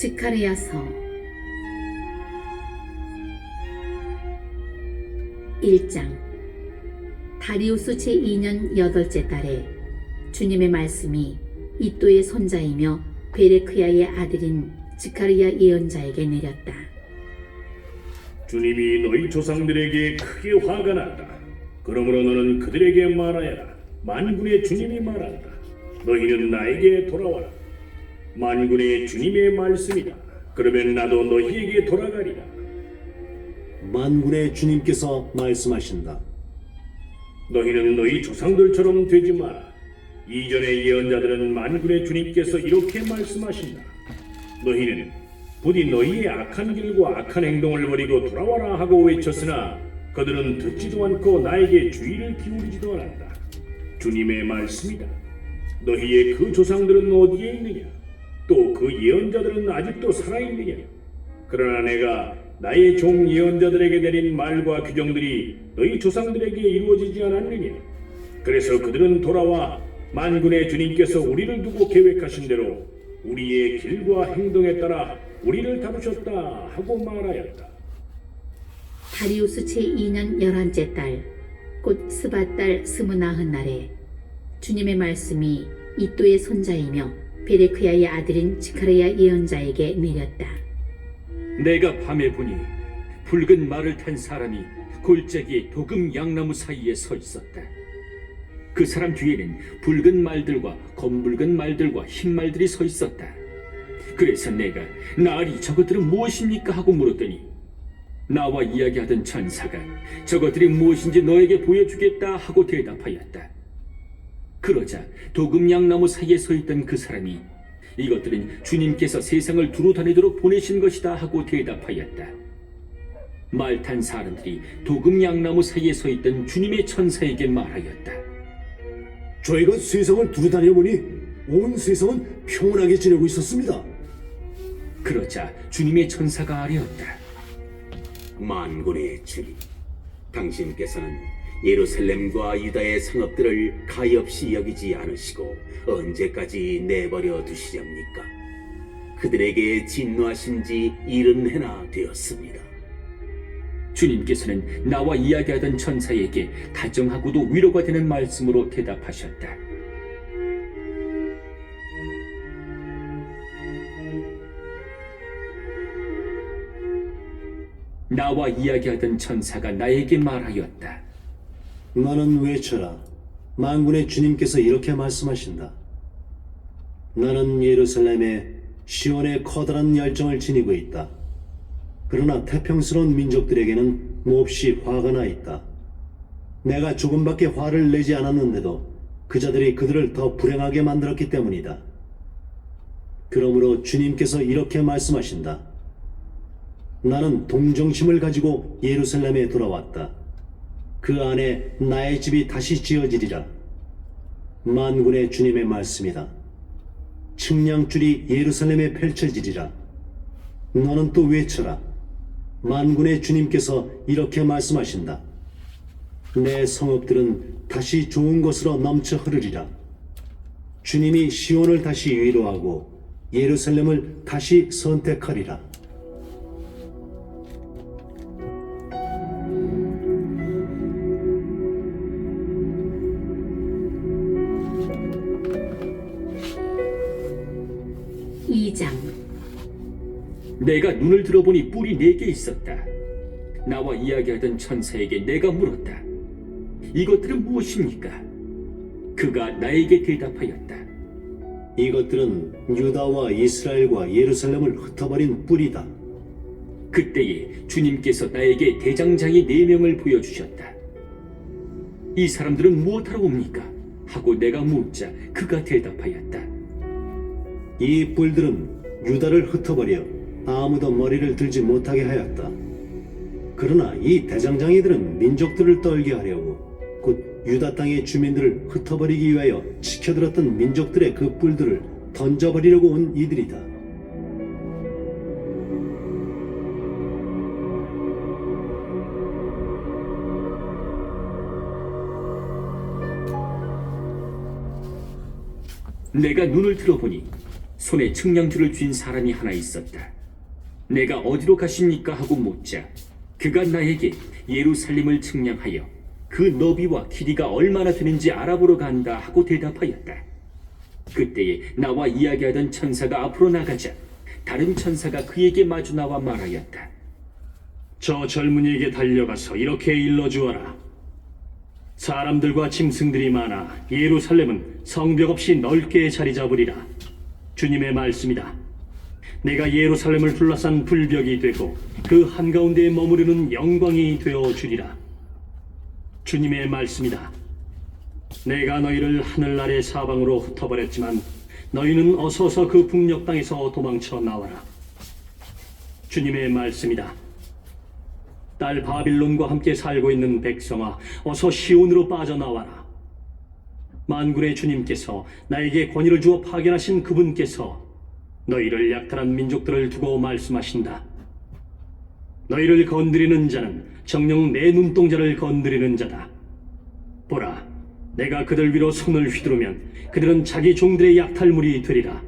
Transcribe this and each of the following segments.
스가랴서 1장. 다리우스 제2년 8째 달에 주님의 말씀이 이또의 손자이며 베레크야의 아들인 스가랴 예언자에게 내렸다. 주님이 너희 조상들에게 크게 화가 났다. 그러므로 너는 그들에게 말하여라. 만군의 주님이 말한다. 너희는 나에게 돌아와라. 만군의 주님의 말씀이다. 그러면 나도 너희에게 돌아가리라. 만군의 주님께서 말씀하신다. 너희는 너희 조상들처럼 되지 마라. 이전의 예언자들은 만군의 주님께서 이렇게 말씀하신다. 너희는 부디 너희의 악한 길과 악한 행동을 버리고 돌아와라 하고 외쳤으나 그들은 듣지도 않고 나에게 주의를 기울이지도 않았다. 주님의 말씀이다. 너희의 그 조상들은 어디에 있느냐? 또 그 예언자들은 아직도 살아있느냐? 그러나 내가 나의 종 예언자들에게 내린 말과 규정들이 너희 조상들에게 이루어지지 않았느냐? 그래서 그들은 돌아와 만군의 주님께서 우리를 두고 계획하신 대로 우리의 길과 행동에 따라 우리를 다루셨다 하고 말하였다. 다리우스 제2년 11째 달, 곧 스밧 달 29날에 주님의 말씀이 이또의 손자이며 베레크야의 아들인 스가랴 예언자에게 내렸다. 내가 밤에 보니 붉은 말을 탄 사람이 골짜기에 도금 양나무 사이에 서 있었다. 그 사람 뒤에는 붉은 말들과 검붉은 말들과 흰 말들이 서 있었다. 그래서 내가 나으리 저것들은 무엇입니까 하고 물었더니 나와 이야기하던 천사가 저것들이 무엇인지 너에게 보여주겠다 하고 대답하였다. 그러자 도금 양나무 사이에 서 있던 그 사람이 이것들은 주님께서 세상을 두루 다니도록 보내신 것이다 하고 대답하였다. 말 탄 사람들이 도금 양나무 사이에 서 있던 주님의 천사에게 말하였다. 저희가 세상을 두루 다녀보니 온 세상은 평온하게 지내고 있었습니다. 그러자 주님의 천사가 아뢰었다. 만군의 주님, 당신께서는 예루살렘과 유다의 성읍들을 가엾이 여기지 않으시고 언제까지 내버려 두시렵니까? 그들에게 진노하신 지 70해나 되었습니다. 주님께서는 나와 이야기하던 천사에게 다정하고도 위로가 되는 말씀으로 대답하셨다. 나와 이야기하던 천사가 나에게 말하였다. 너는 외쳐라. 만군의 주님께서 이렇게 말씀하신다. 나는 예루살렘에 시온의 커다란 열정을 지니고 있다. 그러나 태평스러운 민족들에게는 몹시 화가 나 있다. 내가 조금밖에 화를 내지 않았는데도 그자들이 그들을 더 불행하게 만들었기 때문이다. 그러므로 주님께서 이렇게 말씀하신다. 나는 동정심을 가지고 예루살렘에 돌아왔다. 그 안에 나의 집이 다시 지어지리라. 만군의 주님의 말씀이다. 측량줄이 예루살렘에 펼쳐지리라. 너는 또 외쳐라. 만군의 주님께서 이렇게 말씀하신다. 내 성읍들은 다시 좋은 것으로 넘쳐 흐르리라. 주님이 시온을 다시 위로하고 예루살렘을 다시 선택하리라. 내가 눈을 들어보니 뿔이 4개 있었다. 나와 이야기하던 천사에게 내가 물었다. 이것들은 무엇입니까? 그가 나에게 대답하였다. 이것들은 유다와 이스라엘과 예루살렘을 흩어버린 뿔이다. 그때에 주님께서 나에게 대장장이 4명을 보여주셨다. 이 사람들은 무엇하러 옵니까? 하고 내가 묻자 그가 대답하였다. 이 뿔들은 유다를 흩어버려 아무도 머리를 들지 못하게 하였다. 그러나 이 대장장이들은 민족들을 떨게 하려고 곧 유다 땅의 주민들을 흩어버리기 위하여 지켜들었던 민족들의 그 뿔들을 던져버리려고 온 이들이다. 내가 눈을 들어보니 손에 측량줄을 쥔 사람이 하나 있었다. 내가 어디로 가십니까 하고 묻자 그가 나에게 예루살렘을 측량하여 그 너비와 길이가 얼마나 되는지 알아보러 간다 하고 대답하였다. 그때에 나와 이야기하던 천사가 앞으로 나가자 다른 천사가 그에게 마주 나와 말하였다. 저 젊은이에게 달려가서 이렇게 일러주어라. 사람들과 짐승들이 많아 예루살렘은 성벽 없이 넓게 자리 잡으리라. 주님의 말씀이다. 내가 예루살렘을 둘러싼 불벽이 되고 그 한가운데에 머무르는 영광이 되어 주리라. 주님의 말씀이다. 내가 너희를 하늘 아래 사방으로 흩어버렸지만 너희는 어서서 그 북녘 땅에서 도망쳐 나와라. 주님의 말씀이다. 딸 바빌론과 함께 살고 있는 백성아, 어서 시온으로 빠져나와라. 만군의 주님께서 나에게 권위를 주어 파견하신 그분께서 너희를 약탈한 민족들을 두고 말씀하신다. 너희를 건드리는 자는 정녕 내 눈동자를 건드리는 자다. 보라, 내가 그들 위로 손을 휘두르면 그들은 자기 종들의 약탈물이 되리라.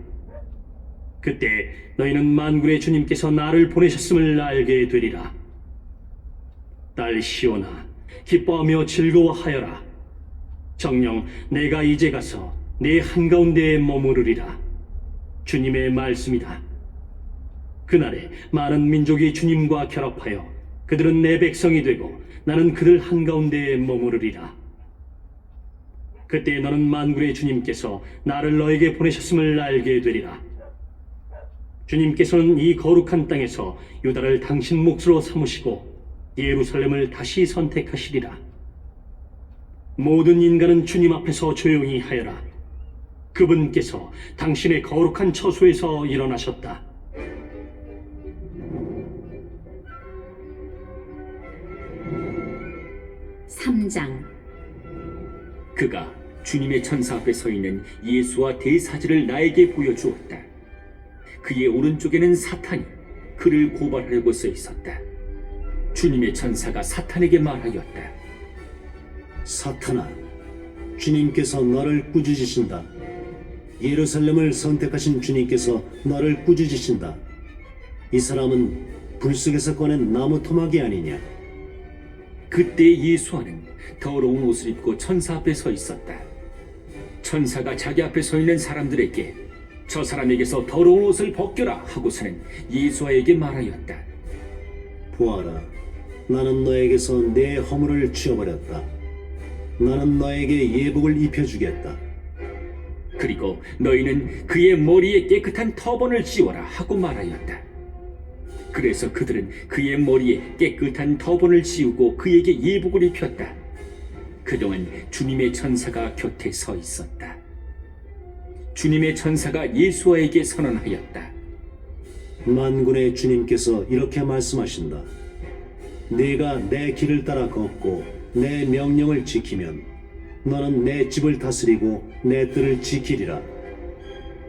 그때 너희는 만군의 주님께서 나를 보내셨음을 알게 되리라. 딸 시온아, 기뻐하며 즐거워하여라. 정녕 내가 이제 가서 내 한가운데에 머무르리라. 주님의 말씀이다. 그날에 많은 민족이 주님과 결합하여 그들은 내 백성이 되고 나는 그들 한가운데에 머무르리라. 그때 너는 만군의 주님께서 나를 너에게 보내셨음을 알게 되리라. 주님께서는 이 거룩한 땅에서 유다를 당신 몫으로 삼으시고 예루살렘을 다시 선택하시리라. 모든 인간은 주님 앞에서 조용히 하여라. 그분께서 당신의 거룩한 처소에서 일어나셨다. (3장) 그가 주님의 천사 앞에 서 있는 예수와 대사지를 나에게 보여주었다. 그의 오른쪽에는 사탄이 그를 고발하려고 써 있었다. 주님의 천사가 사탄에게 말하였다. 사탄아, 주님께서 너를 꾸짖으신다. 예루살렘을 선택하신 주님께서 너를 꾸짖으신다. 이 사람은 불 속에서 꺼낸 나무 토막이 아니냐? 그때 예수와는 더러운 옷을 입고 천사 앞에 서 있었다. 천사가 자기 앞에 서 있는 사람들에게 저 사람에게서 더러운 옷을 벗겨라 하고서는 예수와에게 말하였다. 보아라, 나는 너에게서 내 허물을 치워버렸다. 나는 너에게 예복을 입혀주겠다. 그리고 너희는 그의 머리에 깨끗한 터번을 씌워라 하고 말하였다. 그래서 그들은 그의 머리에 깨끗한 터번을 씌우고 그에게 예복을 입혔다. 그동안 주님의 천사가 곁에 서 있었다. 주님의 천사가 예수와에게 선언하였다. 만군의 주님께서 이렇게 말씀하신다. 네가 내 길을 따라 걷고 내 명령을 지키면 너는 내 집을 다스리고 내 뜰을 지키리라.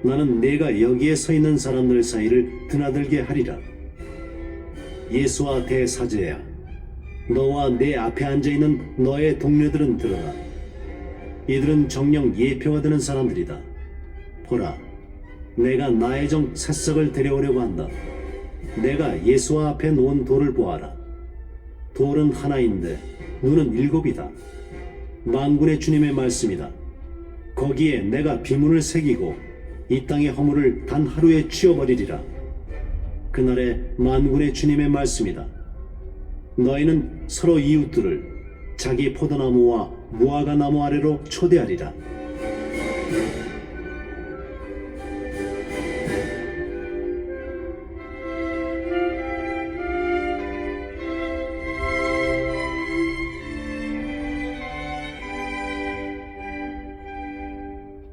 나는 네가 여기에 서 있는 사람들 사이를 드나들게 하리라. 예수와 대사제야, 너와 내 앞에 앉아있는 너의 동료들은 들어라. 이들은 정녕 예표가 되는 사람들이다. 보라, 내가 나의 종 새싹을 데려오려고 한다. 내가 예수와 앞에 놓은 돌을 보아라. 돌은 하나인데 눈은 7이다. 만군의 주님의 말씀이다. 거기에 내가 비문을 새기고 이 땅의 허물을 단 하루에 치워버리리라. 그날에 만군의 주님의 말씀이다. 너희는 서로 이웃들을 자기 포도나무와 무화과 나무 아래로 초대하리라.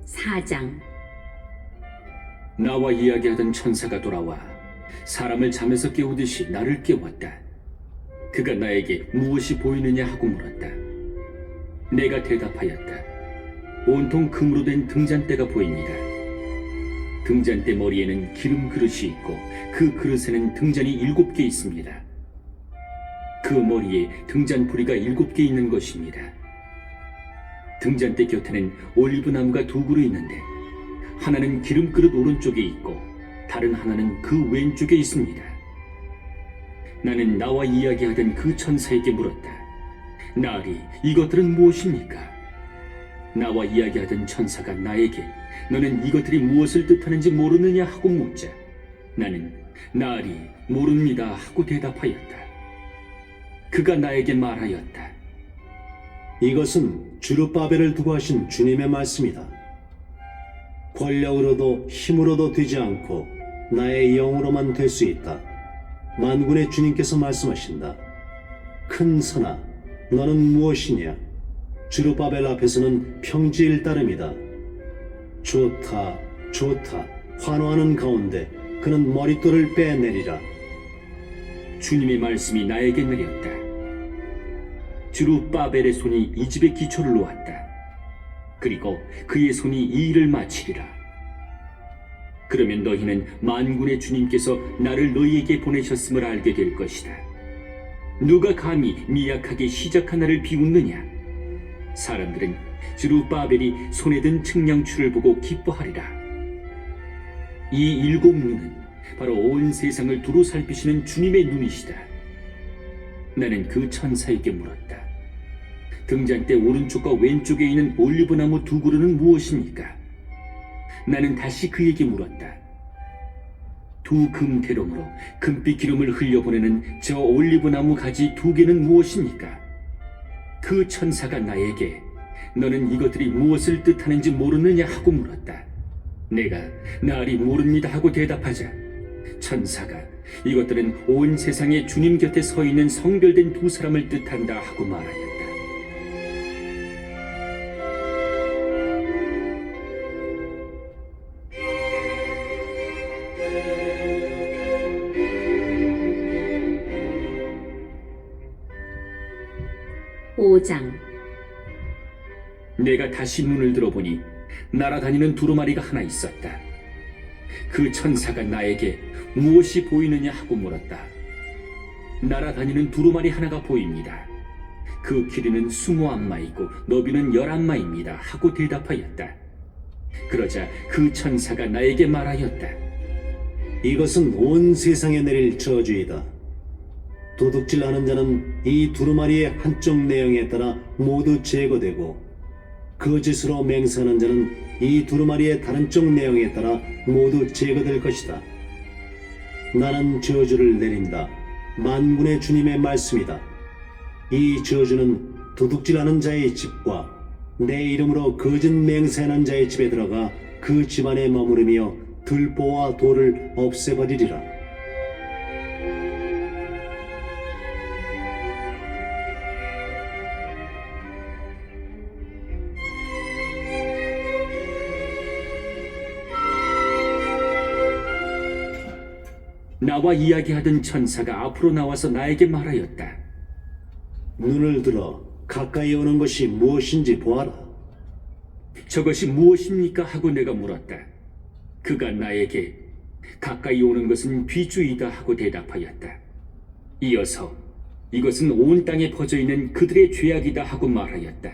(4장) 나와 이야기하던 천사가 돌아와 사람을 잠에서 깨우듯이 나를 깨웠다. 그가 나에게 무엇이 보이느냐 하고 물었다. 내가 대답하였다. 온통 금으로 된 등잔대가 보입니다. 등잔대 머리에는 기름 그릇이 있고 그 그릇에는 등잔이 7개 있습니다. 그 머리에 등잔뿌리가 7개 있는 것입니다. 등잔대 곁에는 올리브나무가 2그루 있는데 하나는 기름그릇 오른쪽에 있고 다른 하나는 그 왼쪽에 있습니다. 나는 나와 이야기하던 그 천사에게 물었다. 나으리, 이것들은 무엇입니까? 나와 이야기하던 천사가 나에게 너는 이것들이 무엇을 뜻하는지 모르느냐 하고 묻자 나는 나으리, 모릅니다 하고 대답하였다. 그가 나에게 말하였다. 이것은 주르바벨을 두고 하신 주님의 말씀이다. 권력으로도 힘으로도 되지 않고 나의 영으로만 될 수 있다. 만군의 주님께서 말씀하신다. 큰 선아, 너는 무엇이냐? 주르바벨 앞에서는 평지일 따름이다. 좋다, 좋다. 환호하는 가운데 그는 머릿돌을 빼내리라. 주님의 말씀이 나에게 내렸다. 주루바벨의 손이 이 집의 기초를 놓았다. 그리고 그의 손이 이 일을 마치리라. 그러면 너희는 만군의 주님께서 나를 너희에게 보내셨음을 알게 될 것이다. 누가 감히 미약하게 시작한 나를 비웃느냐? 사람들은 주루바벨이 손에 든 측량추를 보고 기뻐하리라. 이 일곱 눈은 바로 온 세상을 두루 살피시는 주님의 눈이시다. 나는 그 천사에게 물었다. 등잔대 오른쪽과 왼쪽에 있는 올리브나무 두 그루는 무엇입니까? 나는 다시 그에게 물었다. 두 금대롱으로 금빛 기름을 흘려보내는 저 올리브나무 가지 두 개는 무엇입니까? 그 천사가 나에게 너는 이것들이 무엇을 뜻하는지 모르느냐 하고 물었다. 내가 나으리 모릅니다 하고 대답하자 천사가 이것들은 온 세상에 주님 곁에 서 있는 성별된 두 사람을 뜻한다 하고 말하였다. 오장 내가 다시 눈을 들어보니 날아다니는 두루마리가 하나 있었다. 그 천사가 나에게 무엇이 보이느냐 하고 물었다. 날아다니는 두루마리 하나가 보입니다. 그 길이는 20안마이고 너비는 11마입니다 하고 대답하였다. 그러자 그 천사가 나에게 말하였다. 이것은 온 세상에 내릴 저주이다. 도둑질하는 자는 이 두루마리의 한쪽 내용에 따라 모두 제거되고 거짓으로 맹세하는 자는 이 두루마리의 다른 쪽 내용에 따라 모두 제거될 것이다. 나는 저주를 내린다. 만군의 주님의 말씀이다. 이 저주는 도둑질하는 자의 집과 내 이름으로 거짓 맹세하는 자의 집에 들어가 그 집안에 머무르며 들보와 돌을 없애버리리라. 나와 이야기하던 천사가 앞으로 나와서 나에게 말하였다. 눈을 들어 가까이 오는 것이 무엇인지 보아라. 저것이 무엇입니까? 하고 내가 물었다. 그가 나에게 가까이 오는 것은 비주이다 하고 대답하였다. 이어서 이것은 온 땅에 퍼져있는 그들의 죄악이다 하고 말하였다.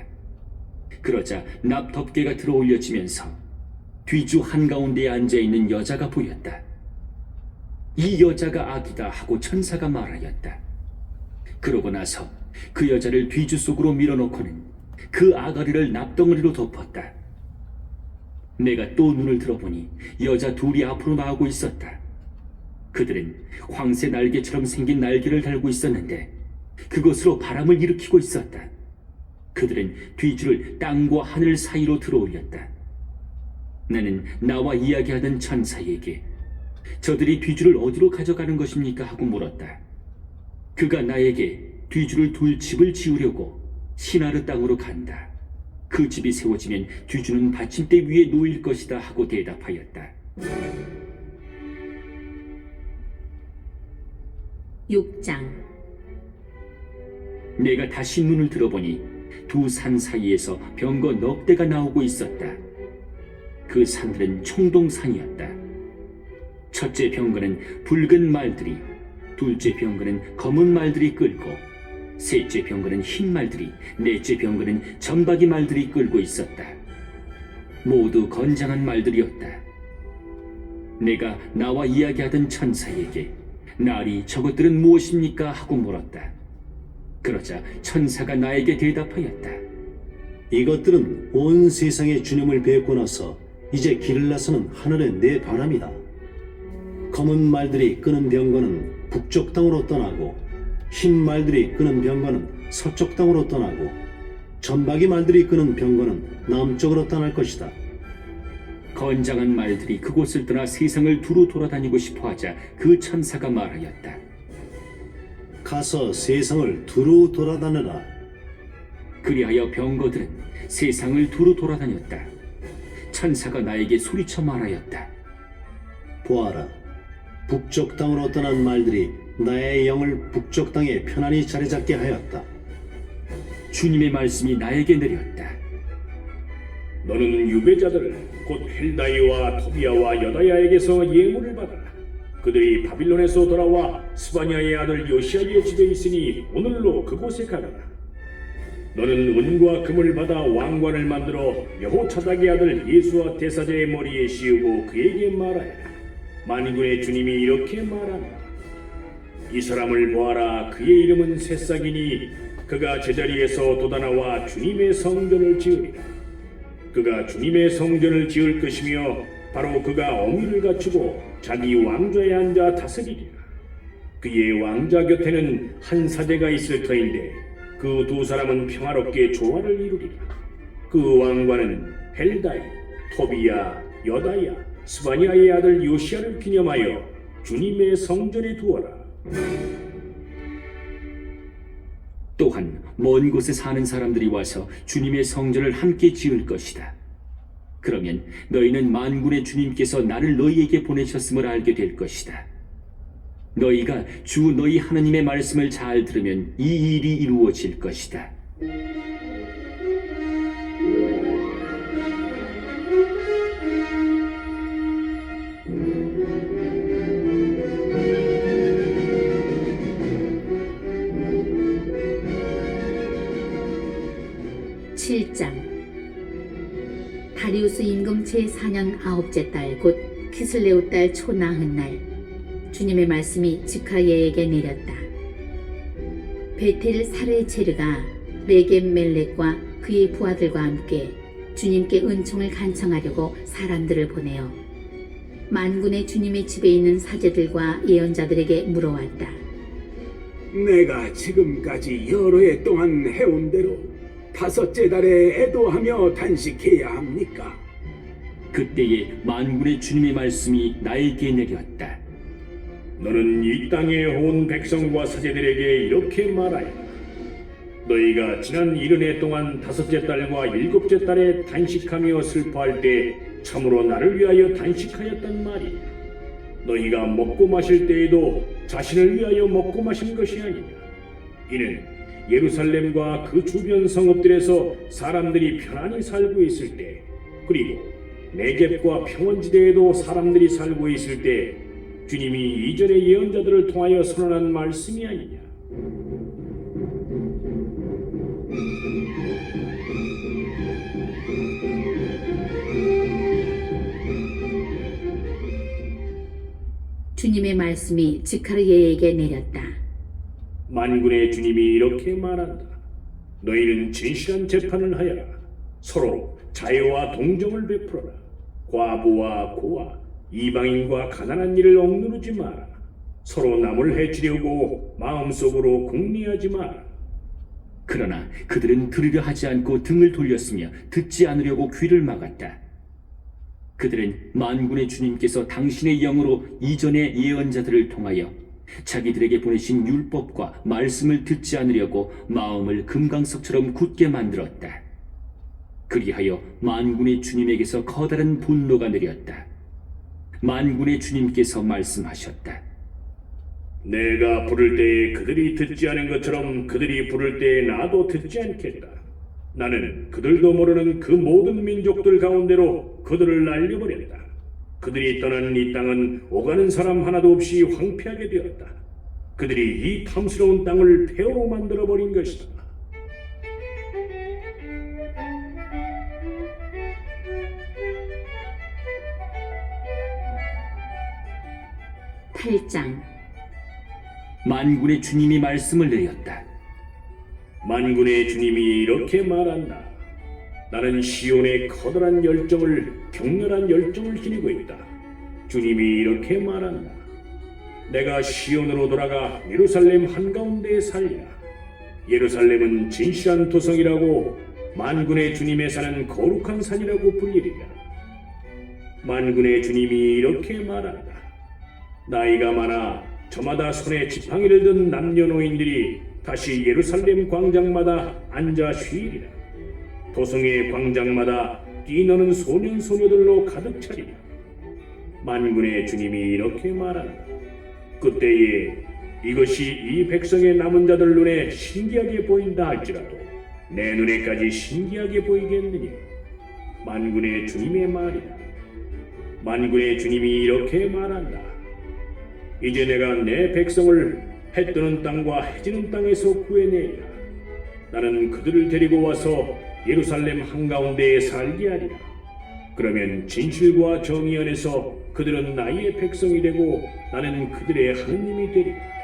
그러자 납덮개가 들어올려지면서 뒤주 한가운데에 앉아있는 여자가 보였다. 이 여자가 악이다 하고 천사가 말하였다. 그러고 나서 그 여자를 뒤주 속으로 밀어넣고는 그 아가리를 납덩어리로 덮었다. 내가 또 눈을 들어보니 여자 둘이 앞으로 나오고 있었다. 그들은 황새 날개처럼 생긴 날개를 달고 있었는데 그것으로 바람을 일으키고 있었다. 그들은 뒤주를 땅과 하늘 사이로 들어올렸다. 나는 나와 이야기하던 천사에게 저들이 뒤주를 어디로 가져가는 것입니까? 하고 물었다. 그가 나에게 뒤주를 둘 집을 지으려고 시나르 땅으로 간다. 그 집이 세워지면 뒤주는 받침대 위에 놓일 것이다 하고 대답하였다. 6장 내가 다시 눈을 들어보니 두 산 사이에서 병거 넉 대가 나오고 있었다. 그 산들은 총동산이었다. 첫째 병거는 붉은 말들이, 둘째 병거는 검은 말들이 끌고, 셋째 병거는 흰 말들이, 넷째 병거는 점박이 말들이 끌고 있었다. 모두 건장한 말들이었다. 내가 나와 이야기하던 천사에게 날이 저것들은 무엇입니까? 하고 물었다. 그러자 천사가 나에게 대답하였다. 이것들은 온 세상의 주님을 뵙고 나서 이제 길을 나서는 하늘의 네 바람이다. 검은 말들이 끄는 병거는 북쪽 땅으로 떠나고 흰 말들이 끄는 병거는 서쪽 땅으로 떠나고 점박이 말들이 끄는 병거는 남쪽으로 떠날 것이다. 건장한 말들이 그곳을 떠나 세상을 두루 돌아다니고 싶어 하자 그 천사가 말하였다. 가서 세상을 두루 돌아다녀라. 그리하여 병거들은 세상을 두루 돌아다녔다. 천사가 나에게 소리쳐 말하였다. 보아라, 북쪽 땅으로 떠난 말들이 나의 영을 북쪽 땅에 편안히 자리 잡게 하였다. 주님의 말씀이 나에게 내렸다. 너는 유배자들을 곧 헬다이와 토비아와 여다야에게서 예물을 받아라. 그들이 바빌론에서 돌아와 스바냐의 아들 요시아의 집에 있으니 오늘로 그곳에 가라. 너는 은과 금을 받아 왕관을 만들어 여호차닥의 아들 예수와 대사자의 머리에 씌우고 그에게 말하여라. 만군의 주님이 이렇게 말한다. 이 사람을 보아라. 그의 이름은 새싹이니 그가 제자리에서 돋아나와 주님의 성전을 지으리라. 그가 주님의 성전을 지을 것이며 바로 그가 어미를 갖추고 자기 왕좌에 앉아 다스리리라. 그의 왕자 곁에는 한 사제가 있을 터인데 그 두 사람은 평화롭게 조화를 이루리라. 그 왕관은 헬다이, 토비야, 여다야, 스바냐의 아들 요시아를 기념하여 주님의 성전에 두어라. 또한 먼 곳에 사는 사람들이 와서 주님의 성전을 함께 지을 것이다. 그러면 너희는 만군의 주님께서 나를 너희에게 보내셨음을 알게 될 것이다. 너희가 주 너희 하나님의 말씀을 잘 들으면 이 일이 이루어질 것이다. 다리우스 임금 제4년 9째 달 곧 키슬레오 달 초 나흔 날 주님의 말씀이 지카리에게 내렸다. 베텔 사르체르가 레겜 멜렉과 그의 부하들과 함께 주님께 은총을 간청하려고 사람들을 보내어 만군의 주님의 집에 있는 사제들과 예언자들에게 물어왔다. 내가 지금까지 여러 해 동안 해온 대로 5째 달에 애도하며 단식해야 합니까? 그때에 만군의 주님의 말씀이 나에게 내렸다. 너는 이 땅에 온 백성과 사제들에게 이렇게 말하여라. 너희가 지난 70해 동안 5째 달과 7째 달에 단식하며 슬퍼할 때 참으로 나를 위하여 단식하였단 말이야. 너희가 먹고 마실 때에도 자신을 위하여 먹고 마신 것이 아니냐. 이는 예루살렘과 그 주변 성읍들에서 사람들이 편안히 살고 있을 때, 그리고 네겝과 평원지대에도 사람들이 살고 있을 때 주님이 이전의 예언자들을 통하여 선언한 말씀이 아니냐. 주님의 말씀이 지카르예에게 내렸다. 만군의 주님이 이렇게 말한다. 너희는 진실한 재판을 하여라. 서로 자애와 동정을 베풀어라. 과부와 고아, 이방인과 가난한 이를 억누르지 마라. 서로 남을 해치려고 마음속으로 궁리하지 마라. 그러나 그들은 들으려 하지 않고 등을 돌렸으며 듣지 않으려고 귀를 막았다. 그들은 만군의 주님께서 당신의 영으로 이전의 예언자들을 통하여 자기들에게 보내신 율법과 말씀을 듣지 않으려고 마음을 금강석처럼 굳게 만들었다. 그리하여 만군의 주님에게서 커다란 분노가 내렸다. 만군의 주님께서 말씀하셨다. 내가 부를 때에 그들이 듣지 않은 것처럼 그들이 부를 때에 나도 듣지 않겠다. 나는 그들도 모르는 그 모든 민족들 가운데로 그들을 날려버렸다. 그들이 떠난 이 땅은 오가는 사람 하나도 없이 황폐하게 되었다. 그들이 이 탐스러운 땅을 폐허로 만들어버린 것이다. 8장. 만군의 주님이 말씀을 내렸다. 만군의 주님이 이렇게 말한다. 나는 시온의 커다란 열정을 격렬한 열정을 지니고 있다. 주님이 이렇게 말한다. 내가 시온으로 돌아가 예루살렘 한가운데에 살리라. 예루살렘은 진실한 도성이라고 만군의 주님의 사는 거룩한 산이라고 불리리라. 만군의 주님이 이렇게 말한다. 나이가 많아 저마다 손에 지팡이를 든 남녀노인들이 다시 예루살렘 광장마다 앉아 쉬리라. 도성의 광장마다 뛰노는 소년 소녀들로 가득 차리라. 만군의 주님이 이렇게 말한다. 그때에 이것이 이 백성의 남은 자들 눈에 신기하게 보인다 할지라도 내 눈에까지 신기하게 보이겠느냐. 만군의 주님의 말이다. 만군의 주님이 이렇게 말한다. 이제 내가 내 백성을 해 뜨는 땅과 해지는 땅에서 구해내리라. 나는 그들을 데리고 와서 예루살렘 한가운데에 살게 하리라. 그러면 진실과 정의 안에서 그들은 나의 백성이 되고 나는 그들의 하느님이 되리라.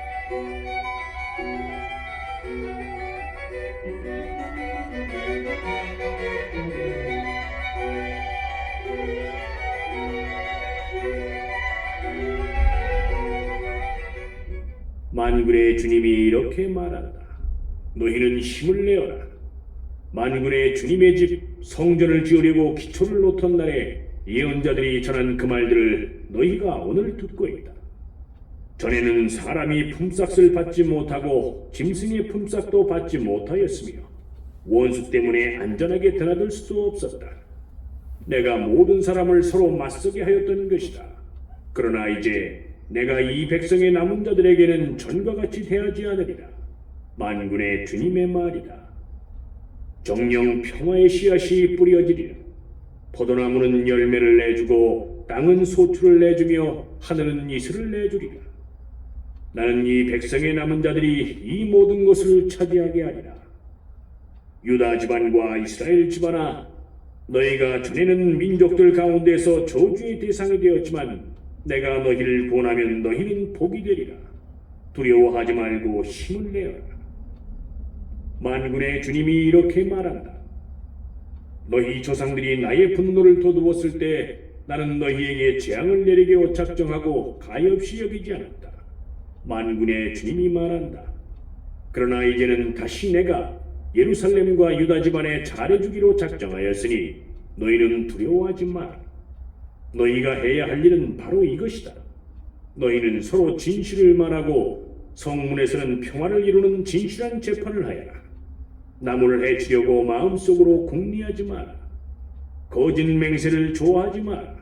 만군의 주님이 이렇게 말한다. 너희는 힘을 내어라. 만군의 주님의 집 성전을 지으려고 기초를 놓던 날에 예언자들이 전한 그 말들을 너희가 오늘 듣고 있다. 전에는 사람이 품삯을 받지 못하고 짐승의 품삯도 받지 못하였으며 원수 때문에 안전하게 드나들 수도 없었다. 내가 모든 사람을 서로 맞서게 하였던 것이다. 그러나 이제 내가 이 백성의 남은 자들에게는 전과 같이 대하지 않으리라. 만군의 주님의 말이다. 정령 평화의 씨앗이 뿌려지리라. 포도나무는 열매를 내주고 땅은 소출을 내주며 하늘은 이슬을 내주리라. 나는 이 백성의 남은 자들이 이 모든 것을 차지하게 하리라. 유다 집안과 이스라엘 집안아, 너희가 전에는 민족들 가운데서 저주의 대상이 되었지만 내가 너희를 구원하면 너희는 복이 되리라. 두려워하지 말고 힘을 내어라. 만군의 주님이 이렇게 말한다. 너희 조상들이 나의 분노를 돋우었을 때 나는 너희에게 재앙을 내리게 작정하고 가엾이 여기지 않았다. 만군의 주님이 말한다. 그러나 이제는 다시 내가 예루살렘과 유다 집안에 잘해주기로 작정하였으니 너희는 두려워하지 마라. 너희가 해야 할 일은 바로 이것이다. 너희는 서로 진실을 말하고 성문에서는 평화를 이루는 진실한 재판을 하여라. 남을 해치려고 마음속으로 궁리하지 마라. 거짓 맹세를 좋아하지 마라.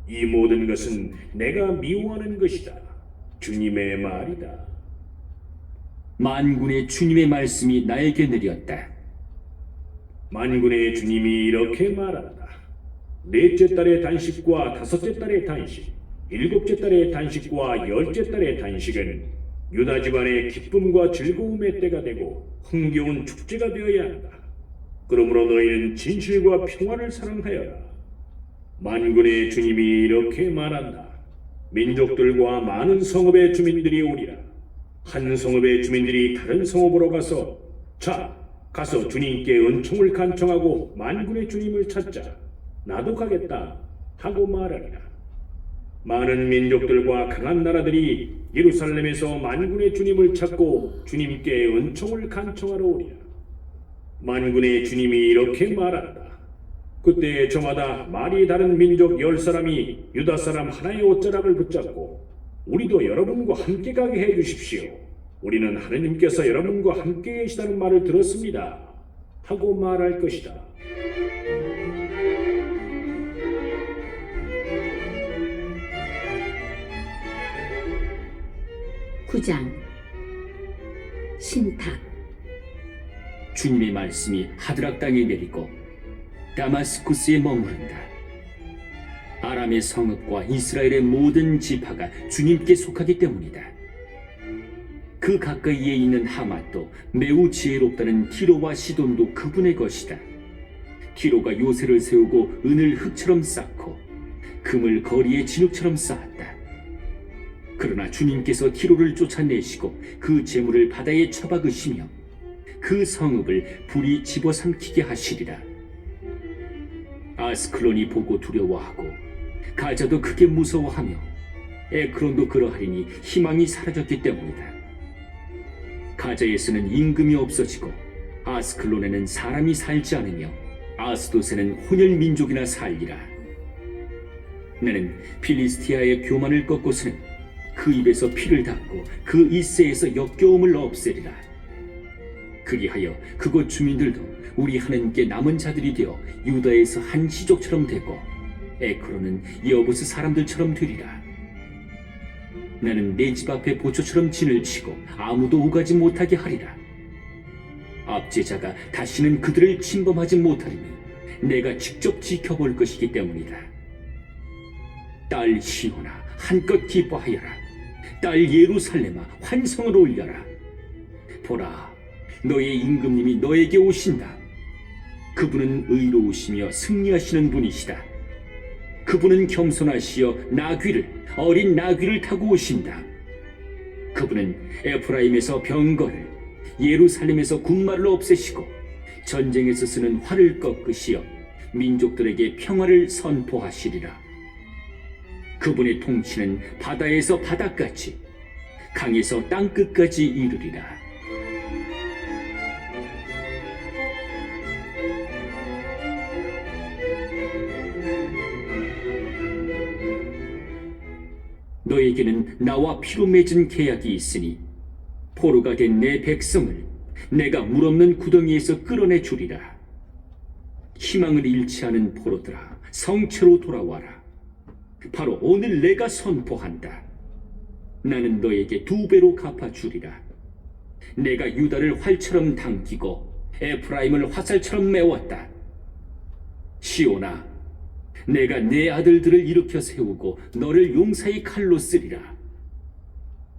이 모든 것은 내가 미워하는 것이다. 주님의 말이다. 만군의 주님의 말씀이 나에게 내렸다. 만군의 주님이 이렇게 말한다. 넷째 달의 단식과 다섯째 달의 단식, 일곱째 달의 단식과 열째 달의 단식은 유다 집안의 기쁨과 즐거움의 때가 되고 흥겨운 축제가 되어야 한다. 그러므로 너희는 진실과 평화를 사랑하여라. 만군의 주님이 이렇게 말한다. 민족들과 많은 성읍의 주민들이 오리라. 한 성읍의 주민들이 다른 성읍으로 가서 가서 주님께 은총을 간청하고 만군의 주님을 찾자. 나도 가겠다 하고 말하리라. 많은 민족들과 강한 나라들이 예루살렘에서 만군의 주님을 찾고 주님께 은총을 간청하러 오리라. 만군의 주님이 이렇게 말한다. 그때 저마다 말이 다른 민족 10사람이 유다 사람 하나의 옷자락을 붙잡고 우리도 여러분과 함께 가게 해주십시오. 우리는 하느님께서 여러분과 함께 계시다는 말을 들었습니다 하고 말할 것이다. 9장. 신탁. 주님의 말씀이 하드락 땅에 내리고 다마스쿠스에 머무른다. 아람의 성읍과 이스라엘의 모든 지파가 주님께 속하기 때문이다. 그 가까이에 있는 하맛도 매우 지혜롭다는 티로와 시돈도 그분의 것이다. 티로가 요새를 세우고 은을 흙처럼 쌓고 금을 거리에 진흙처럼 쌓았다. 그러나 주님께서 티로를 쫓아내시고 그 재물을 바다에 처박으시며 그 성읍을 불이 집어삼키게 하시리라. 아스클론이 보고 두려워하고 가자도 크게 무서워하며 에크론도 그러하리니 희망이 사라졌기 때문이다. 가자에서는 임금이 없어지고 아스클론에는 사람이 살지 않으며 아스돗에는 혼혈 민족이나 살리라. 나는 필리스티아의 교만을 꺾고서는 그 입에서 피를 닦고 그 이새에서 역겨움을 없애리라. 그리하여 그곳 주민들도 우리 하나님께 남은 자들이 되어 유다에서 한 시족처럼 되고 에크론은 여부스 사람들처럼 되리라. 나는 내 집 앞에 보초처럼 진을 치고 아무도 오가지 못하게 하리라. 압제자가 다시는 그들을 침범하지 못하리니 내가 직접 지켜볼 것이기 때문이다. 딸 시온아, 한껏 기뻐하여라. 딸 예루살렘아, 환성을 올려라. 보라, 너의 임금님이 너에게 오신다. 그분은 의로우시며 승리하시는 분이시다. 그분은 겸손하시어 어린 나귀를 타고 오신다. 그분은 에프라임에서 병거를, 예루살렘에서 군마를 없애시고 전쟁에서 쓰는 활을 꺾으시어 민족들에게 평화를 선포하시리라. 그분의 통치는 바다에서 바다까지, 강에서 땅끝까지 이르리라. 너에게는 나와 피로 맺은 계약이 있으니 포로가 된 내 백성을 내가 물없는 구덩이에서 끌어내 주리라. 희망을 잃지 않은 포로들아, 성체로 돌아와라. 바로 오늘 내가 선포한다. 나는 너에게 2배로 갚아주리라. 내가 유다를 활처럼 당기고 에프라임을 화살처럼 메웠다. 시온아, 내가 내 아들들을 일으켜 세우고 너를 용사의 칼로 쓰리라.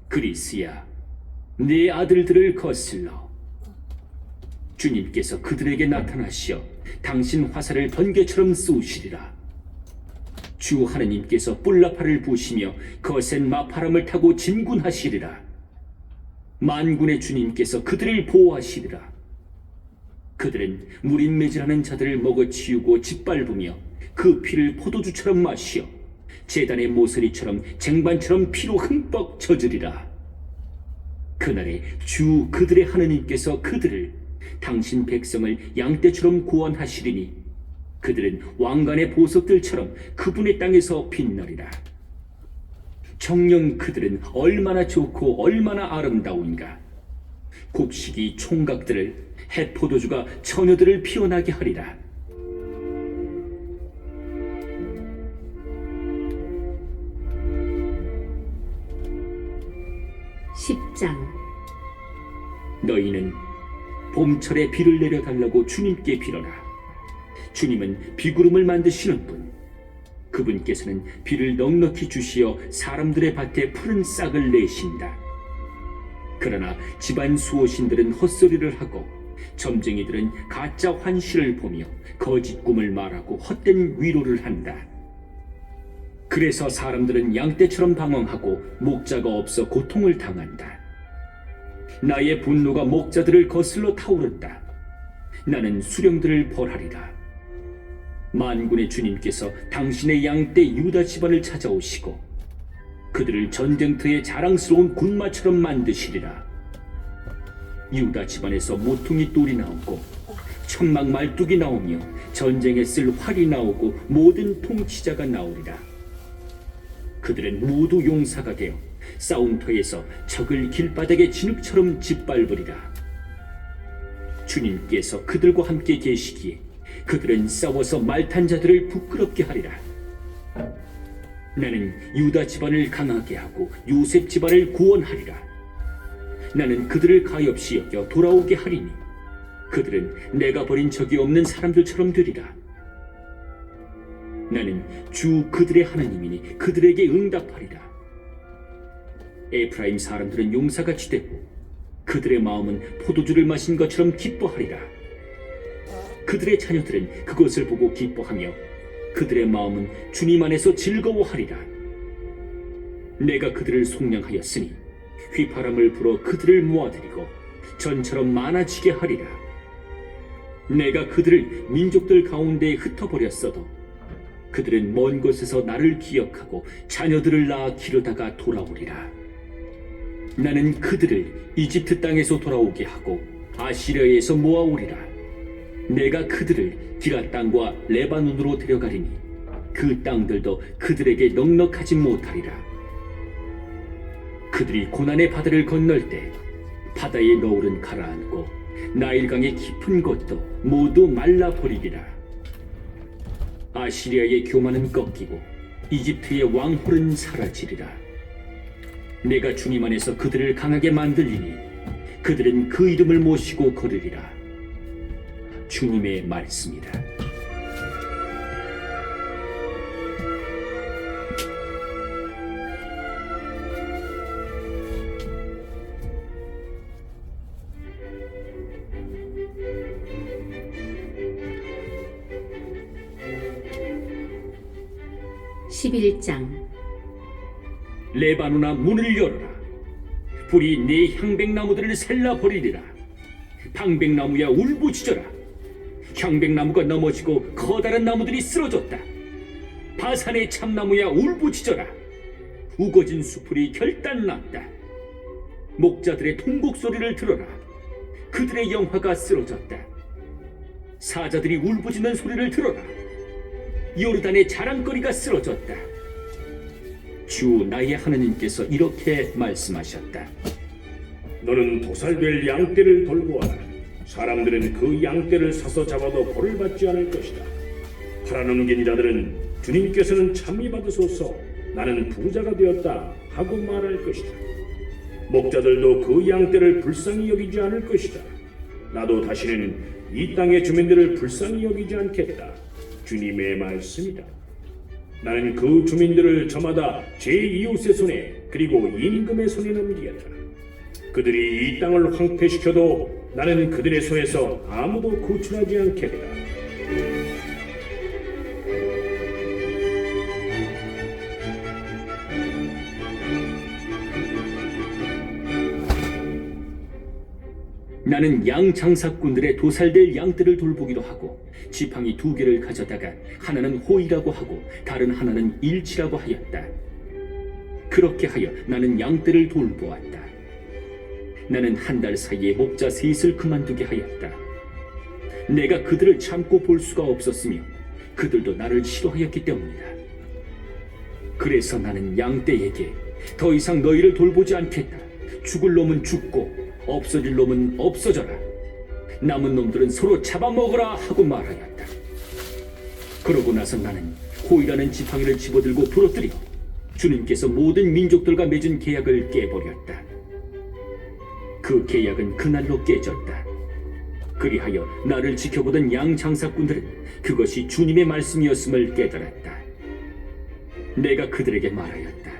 그리스야, 내 아들들을 거슬러. 주님께서 그들에게 나타나시어 당신 화살을 번개처럼 쏘시리라. 주 하나님께서 뿔나팔을 부시며 거센 마파람을 타고 진군하시리라. 만군의 주님께서 그들을 보호하시리라. 그들은 무린매질하는 자들을 먹어치우고 짓밟으며 그 피를 포도주처럼 마시어 제단의 모서리처럼 쟁반처럼 피로 흠뻑 젖으리라. 그날에 주 그들의 하느님께서 그들을, 당신 백성을 양떼처럼 구원하시리니 그들은 왕관의 보석들처럼 그분의 땅에서 빛나리라. 정녕 그들은 얼마나 좋고 얼마나 아름다운가. 곡식이 총각들을, 햇포도주가 처녀들을 피어나게 하리라. 10장. 너희는 봄철에 비를 내려달라고 주님께 빌어라. 주님은 비구름을 만드시는 분. 그분께서는 비를 넉넉히 주시어 사람들의 밭에 푸른 싹을 내신다. 그러나 집안 수호신들은 헛소리를 하고 점쟁이들은 가짜 환시를 보며 거짓 꿈을 말하고 헛된 위로를 한다. 그래서 사람들은 양떼처럼 방황하고 목자가 없어 고통을 당한다. 나의 분노가 목자들을 거슬러 타오른다. 나는 수령들을 벌하리라. 만군의 주님께서 당신의 양떼 유다 집안을 찾아오시고 그들을 전쟁터의 자랑스러운 군마처럼 만드시리라. 유다 집안에서 모퉁이 똘이 나오고 천막 말뚝이 나오며 전쟁에 쓸 활이 나오고 모든 통치자가 나오리라. 그들은 모두 용사가 되어 싸움터에서 적을 길바닥에 진흙처럼 짓밟으리라. 주님께서 그들과 함께 계시기에 그들은 싸워서 말탄 자들을 부끄럽게 하리라. 나는 유다 집안을 강하게 하고 요셉 집안을 구원하리라. 나는 그들을 가엾이 여겨 돌아오게 하리니 그들은 내가 버린 적이 없는 사람들처럼 되리라. 나는 주 그들의 하나님이니 그들에게 응답하리라. 에프라임 사람들은 용사같이 되고 그들의 마음은 포도주를 마신 것처럼 기뻐하리라. 그들의 자녀들은 그것을 보고 기뻐하며 그들의 마음은 주님 안에서 즐거워하리라. 내가 그들을 속량하였으니 휘파람을 불어 그들을 모아들이고 전처럼 많아지게 하리라. 내가 그들을 민족들 가운데에 흩어버렸어도 그들은 먼 곳에서 나를 기억하고 자녀들을 낳아 기르다가 돌아오리라. 나는 그들을 이집트 땅에서 돌아오게 하고 아시리아에서 모아오리라. 내가 그들을 기라 땅과 레바논으로 데려가리니 그 땅들도 그들에게 넉넉하지 못하리라. 그들이 고난의 바다를 건널 때 바다의 너울은 가라앉고 나일강의 깊은 곳도 모두 말라버리리라. 아시리아의 교만은 꺾이고 이집트의 왕홀은 사라지리라. 내가 주님 안에서 그들을 강하게 만들리니 그들은 그 이름을 모시고 걸으리라. 주님의 말씀이다. (11장) 레바논아 문을 열어라. 불이 네 향백나무들을 셀라버리리라. 방백나무야 울부짖어라. 향백나무가 넘어지고 커다란 나무들이 쓰러졌다. 바산의 참나무야 울부짖어라. 우거진 수풀이 결단났다. 목자들의 통곡 소리를 들어라. 그들의 영화가 쓰러졌다. 사자들이 울부짖는 소리를 들어라. 요르단의 자랑거리가 쓰러졌다. 주 나의 하느님께서 이렇게 말씀하셨다. 너는 도살될 양떼를 돌고 와라. 사람들은 그 양떼를 사서 잡아도 벌을 받지 않을 것이다. 팔아넘긴 자들은 주님께서는 찬미 받으소서, 나는 부자가 되었다 하고 말할 것이다. 목자들도 그 양떼를 불쌍히 여기지 않을 것이다. 나도 다시는 이 땅의 주민들을 불쌍히 여기지 않겠다. 주님의 말씀이다. 나는 그 주민들을 저마다 제 이웃의 손에 그리고 임금의 손에 넘기겠다. 그들이 이 땅을 황폐시켜도 나는 그들의 손에서 아무도 구출하지 않겠다. 나는 양 장사꾼들의 도살될 양들을 돌보기로 하고 지팡이 2개를 가져다가 하나는 호이라고 하고 다른 하나는 일치라고 하였다. 그렇게 하여 나는 양떼를 돌보았다. 나는 한 달 사이에 목자 3을 그만두게 하였다. 내가 그들을 참고 볼 수가 없었으며 그들도 나를 싫어하였기 때문이다. 그래서 나는 양떼에게 더 이상 너희를 돌보지 않겠다. 죽을 놈은 죽고 없어질 놈은 없어져라. 남은 놈들은 서로 잡아먹으라 하고 말하였다. 그러고 나서 나는 호이라는 지팡이를 집어들고 부러뜨리고 주님께서 모든 민족들과 맺은 계약을 깨버렸다. 그 계약은 그날로 깨졌다. 그리하여 나를 지켜보던 양 장사꾼들은 그것이 주님의 말씀이었음을 깨달았다. 내가 그들에게 말하였다.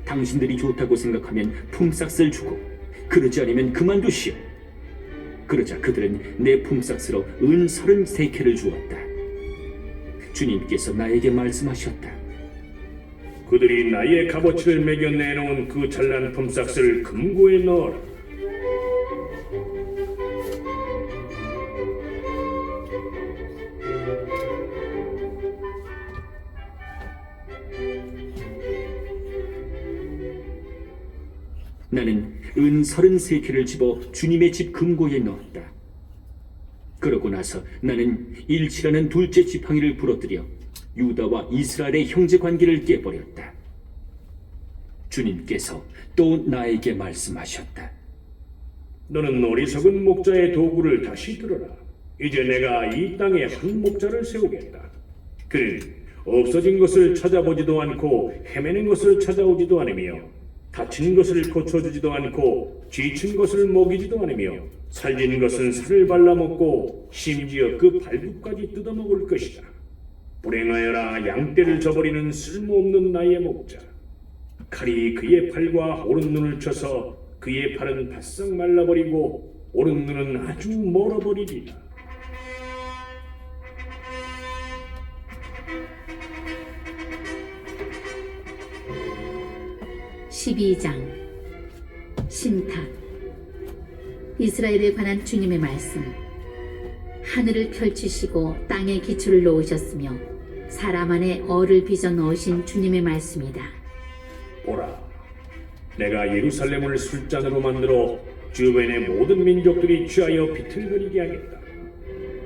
당신들이 좋다고 생각하면 품삯을 주고 그러지 않으면 그만두시오. 그러자 그들은 내 품삯으로 은 33개를 주었다. 주님께서 나에게 말씀하셨다. 그들이 나의 값어치를 매겨 내놓은 그 잘난 품삯을 금고에 넣어라. 나는 은 33개를 집어 주님의 집 금고에 넣었다. 그러고 나서 나는 일치라는 둘째 지팡이를 부러뜨려 유다와 이스라엘의 형제 관계를 깨버렸다. 주님께서 또 나에게 말씀하셨다. 너는 어리석은 목자의 도구를 다시 들어라. 이제 내가 이 땅에 한 목자를 세우겠다. 그는 없어진 것을 찾아보지도 않고 헤매는 것을 찾아오지도 않으며 다친 것을 고쳐주지도 않고 지친 것을 먹이지도 않으며 살진 것은 살을 발라먹고 심지어 그 발굽까지 뜯어먹을 것이다. 불행하여라 양떼를 저버리는 쓸모없는 나의 목자. 칼이 그의 팔과 오른 눈을 쳐서 그의 팔은 바싹 말라버리고 오른 눈은 아주 멀어버리리라. 12장 신탁. 이스라엘에 관한 주님의 말씀. 하늘을 펼치시고 땅에 기초를 놓으셨으며 사람 안에 얼을 빚어 넣으신 주님의 말씀이다. 보라, 내가 예루살렘을 술잔으로 만들어 주변의 모든 민족들이 취하여 비틀거리게 하겠다.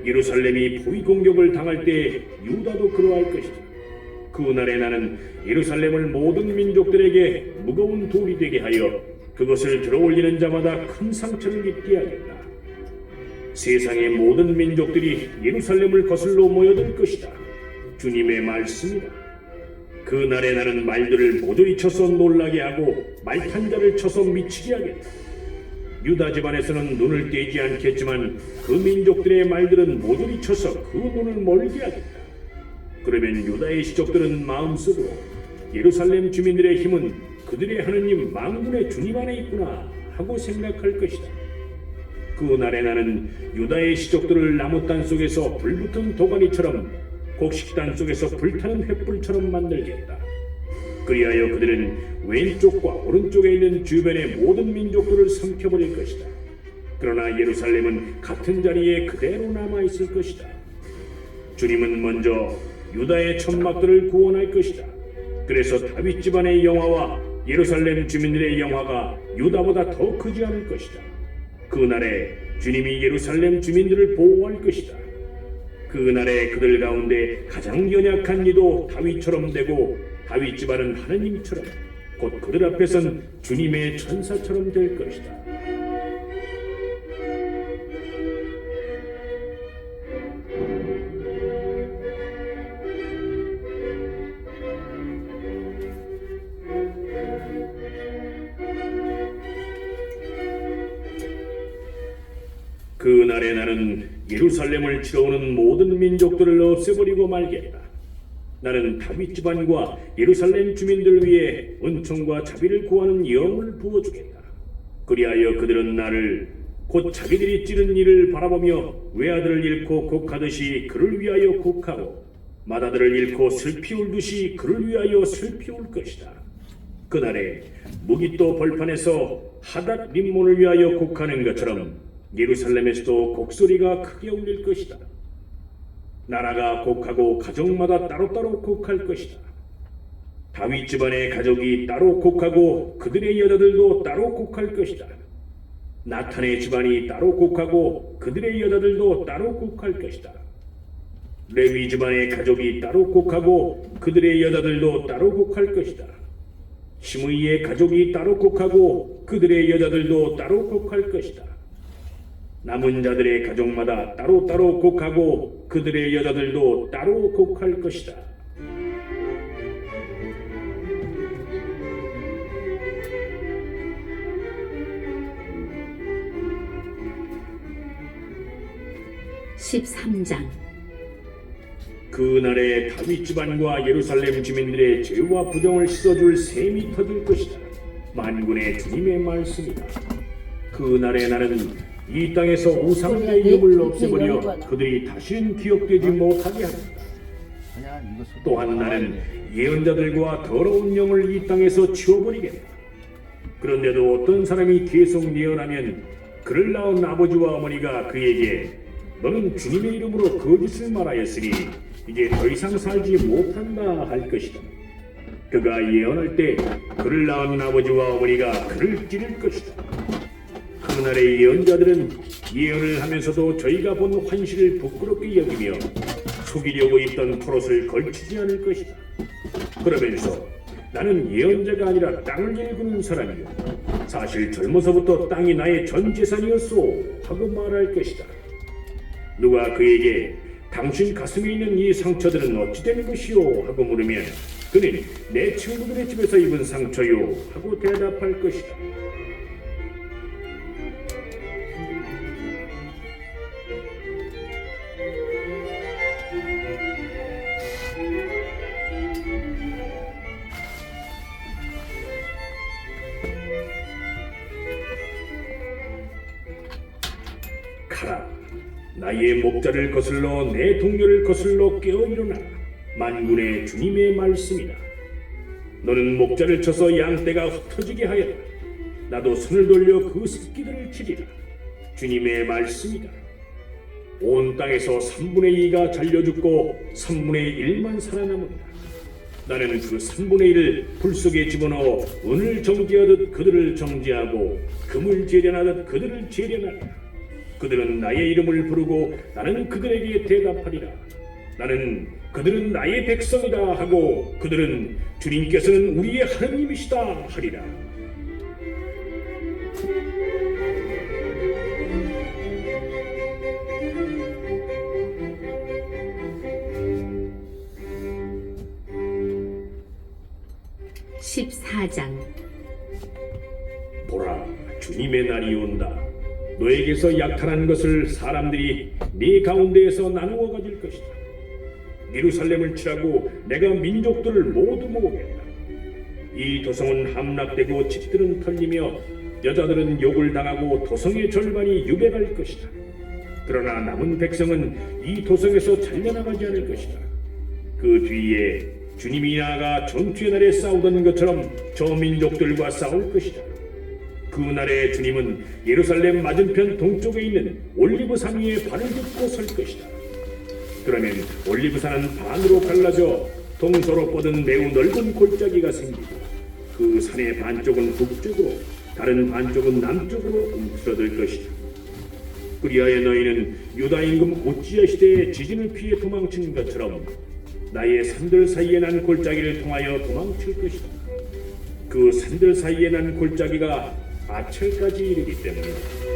예루살렘이 포위 공격을 당할 때 유다도 그러할 것이다. 그 날에 나는 예루살렘을 모든 민족들에게 무거운 돌이 되게 하여 그것을 들어올리는 자마다 큰 상처를 입게 하겠다. 세상의 모든 민족들이 예루살렘을 거슬러 모여들 것이다. 주님의 말씀이다. 그 날에 나는 말들을 모조리 쳐서 놀라게 하고 말탄 자를 쳐서 미치게 하겠다. 유다 집안에서는 눈을 떼지 않겠지만 그 민족들의 말들은 모조리 쳐서 그 눈을 멀게 하겠다. 그러면 유다의 시족들은 마음속으로 예루살렘 주민들의 힘은 그들의 하느님 만군의 주님 안에 있구나 하고 생각할 것이다. 그 날에 나는 유다의 시족들을 나무단 속에서 불붙은 도가니처럼 곡식단 속에서 불타는 횃불처럼 만들겠다. 그리하여 그들은 왼쪽과 오른쪽에 있는 주변의 모든 민족들을 삼켜버릴 것이다. 그러나 예루살렘은 같은 자리에 그대로 남아있을 것이다. 주님은 먼저 유다의 천막들을 구원할 것이다. 그래서 다윗 집안의 영화와 예루살렘 주민들의 영화가 유다보다 더 크지 않을 것이다. 그날에 주님이 예루살렘 주민들을 보호할 것이다. 그날에 그들 가운데 가장 연약한 이도 다윗처럼 되고 다윗 집안은 하느님처럼 곧 그들 앞에선 주님의 천사처럼 될 것이다. 그날에 나는 예루살렘을 치러오는 모든 민족들을 없애버리고 말겠다. 나는 다윗 집안과 예루살렘 주민들을 위해 은총과 자비를 구하는 영을 부어주겠다. 그리하여 그들은 나를 곧 자기들이 찌른 일을 바라보며 외아들을 잃고 곡하듯이 그를 위하여 곡하고 맏아들을 잃고 슬피 울듯이 그를 위하여 슬피 울 것이다. 그날에 무깃도 벌판에서 하닷 림몬을 위하여 곡하는 것처럼 예루살렘에서도 곡소리가 크게 울릴 것이다. 나라가 곡하고 가족마다 따로따로 곡할 것이다. 다윗 집안의 가족이 따로 곡하고 그들의 여자들도 따로 곡할 것이다. 나탄의 집안이 따로 곡하고 그들의 여자들도 따로 곡할 것이다. 레위 집안의 가족이 따로 곡하고 그들의 여자들도 따로 곡할 것이다. 시므이의 가족이 따로 곡하고 그들의 여자들도 따로 곡할 것이다. 남은 자들의 가족마다 따로따로 곡하고 그들의 여자들도 따로 곡할 것이다. (13장) 그날에 다윗 집안과 예루살렘 주민들의 죄와 부정을 씻어줄 셈이 터질 것이다. 만군의 주님의 말씀이다. 그날에 나는 이 땅에서 우상들의 이름을 없애버려 그들이 다시는 기억되지 못하게 하겠다. 또한 나는 예언자들과 더러운 영을 이 땅에서 치워버리겠다. 그런데도 어떤 사람이 계속 예언하면 그를 낳은 아버지와 어머니가 그에게 너는 주님의 이름으로 거짓을 말하였으니 이제 더 이상 살지 못한다 할 것이다. 그가 예언할 때 그를 낳은 아버지와 어머니가 그를 찌를 것이다. 그날의 예언자들은 예언을 하면서도 저희가 본 환시를 부끄럽게 여기며 속이려고 입던 털옷을 걸치지 않을 것이다. 그러면서 나는 예언자가 아니라 땅을 일구는 사람이요 사실 젊어서부터 땅이 나의 전 재산이었소 하고 말할 것이다. 누가 그에게 당신 가슴에 있는 이 상처들은 어찌 된 것이오 하고 물으면 그는 내 친구들의 집에서 입은 상처요 하고 대답할 것이다. 가라, 나의 목자를 거슬러 내 동료를 거슬러 깨어 일어나라. 만군의 주님의 말씀이다. 너는 목자를 쳐서 양떼가 흩어지게 하여라. 나도 손을 돌려 그 새끼들을 치리라. 주님의 말씀이다. 온 땅에서 3분의 2가 잘려 죽고 3분의 1만 살아남으리라. 나는 그 3분의 1을 불 속에 집어넣어 은을 정지하듯 그들을 정지하고 금을 재련하듯 그들을 재련하리라. 그들은 나의 이름을 부르고 나는 그들에게 대답하리라. 나는 그들은 나의 백성이다 하고 그들은 주님께서는 우리의 하나님이시다 하리라. (14장) 보라, 주님의 날이 온다. 너에게서 약탈한 것을 사람들이 네 가운데에서 나누어 가질 것이다. 예루살렘을 치라고 내가 민족들을 모두 모으겠다. 이 도성은 함락되고 집들은 털리며 여자들은 욕을 당하고 도성의 절반이 유배갈 것이다. 그러나 남은 백성은 이 도성에서 잘려나가지 않을 것이다. 그 뒤에 주님이 나아가 전투의 날에 싸우던 것처럼 저 민족들과 싸울 것이다. 그 날에 주님은 예루살렘 맞은편 동쪽에 있는 올리브산 위에 발을 딛고 설 것이다. 그러면 올리브산은 반으로 갈라져 동서로 뻗은 매우 넓은 골짜기가 생기고 그 산의 반쪽은 북쪽으로 다른 반쪽은 남쪽으로 움츠러들 것이다. 그리하여 너희는 유다 임금 오지야 시대에 지진을 피해 도망친 것처럼 나의 산들 사이에 난 골짜기를 통하여 도망칠 것이다. 그 산들 사이에 난 골짜기가 아첼까지 이르기 때문이다.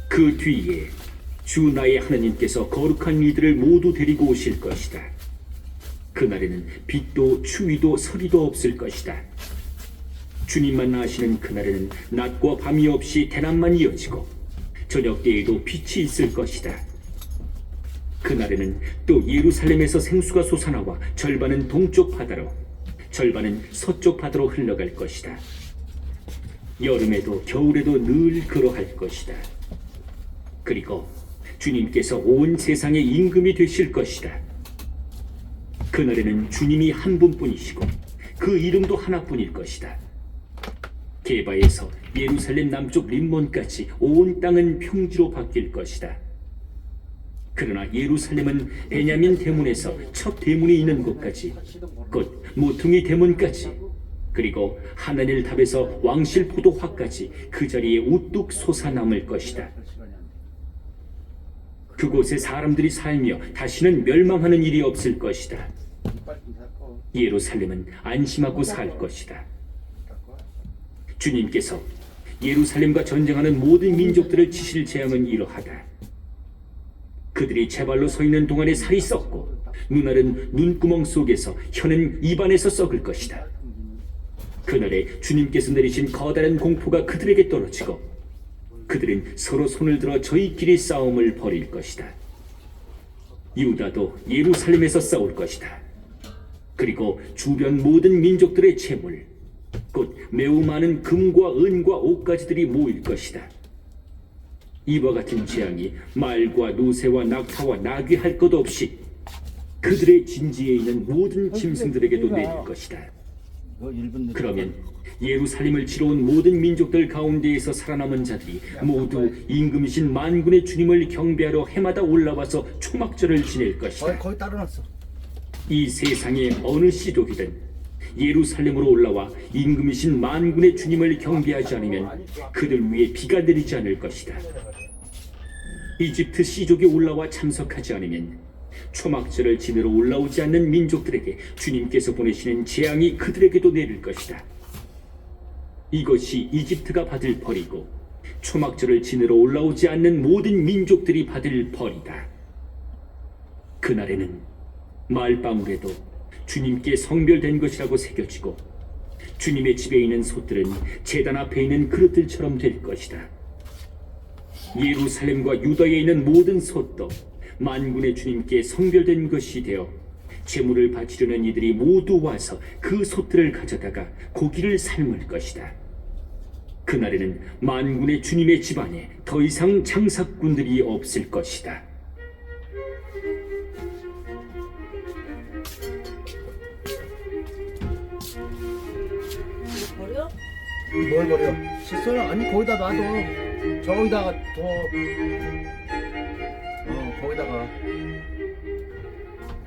그 뒤에 주 나의 하나님께서 거룩한 이들을 모두 데리고 오실 것이다. 그날에는 빛도 추위도 서리도 없을 것이다. 주님만 아시는 그날에는 낮과 밤이 없이 대낮만 이어지고 저녁 때에도 빛이 있을 것이다. 그날에는 또 예루살렘에서 생수가 솟아나와 절반은 동쪽 바다로 절반은 서쪽 바다로 흘러갈 것이다. 여름에도 겨울에도 늘 그러할 것이다. 그리고 주님께서 온 세상의 임금이 되실 것이다. 그날에는 주님이 한 분뿐이시고 그 이름도 하나뿐일 것이다. 게바에서 예루살렘 남쪽 림몬까지 온 땅은 평지로 바뀔 것이다. 그러나 예루살렘은 베냐민 대문에서 첫 대문이 있는 곳까지 곧 모퉁이 대문까지 그리고 하나닐 탑에서 왕실 포도화까지 그 자리에 우뚝 솟아남을 것이다. 그곳에 사람들이 살며 다시는 멸망하는 일이 없을 것이다. 예루살렘은 안심하고 살 것이다. 주님께서 예루살렘과 전쟁하는 모든 민족들을 치실 재앙은 이러하다. 그들이 제발로 서 있는 동안에 살이 썩고 눈알은 눈구멍 속에서 혀는 입안에서 썩을 것이다. 그날에 주님께서 내리신 커다란 공포가 그들에게 떨어지고 그들은 서로 손을 들어 저희끼리 싸움을 벌일 것이다. 유다도 예루살렘에서 싸울 것이다. 그리고 주변 모든 민족들의 재물, 곧 매우 많은 금과 은과 옷가지들이 모일 것이다. 이와 같은 재앙이 말과 노새와 낙타와 나귀 할 것 없이 그들의 진지에 있는 모든 짐승들에게도 내릴 것이다. 그러면 예루살렘을 치러 온 모든 민족들 가운데에서 살아남은 자들이 모두 임금이신 만군의 주님을 경배하러 해마다 올라와서 초막절을 지낼 것이다. 거의 따라놨어. 이 세상의 어느 씨족이든 예루살렘으로 올라와 임금이신 만군의 주님을 경배하지 않으면 그들 위에 비가 내리지 않을 것이다. 이집트 씨족이 올라와 참석하지 않으면 초막절을 지내러 올라오지 않는 민족들에게 주님께서 보내시는 재앙이 그들에게도 내릴 것이다. 이것이 이집트가 받을 벌이고 초막절을 지내러 올라오지 않는 모든 민족들이 받을 벌이다. 그날에는 마을방울에도 주님께 성별된 것이라고 새겨지고 주님의 집에 있는 솥들은 제단 앞에 있는 그릇들처럼 될 것이다. 예루살렘과 유다에 있는 모든 솥도 만군의 주님께 성별된 것이 되어 제물을 바치려는 이들이 모두 와서 그 솥들을 가져다가 고기를 삶을 것이다. 그날에는 만군의 주님의 집안에 더 이상 장사꾼들이 없을 것이다. 버려? 뭘 버려? 칫솔 아니 거기다 놔둬. 저기다가 둬. 거기다가.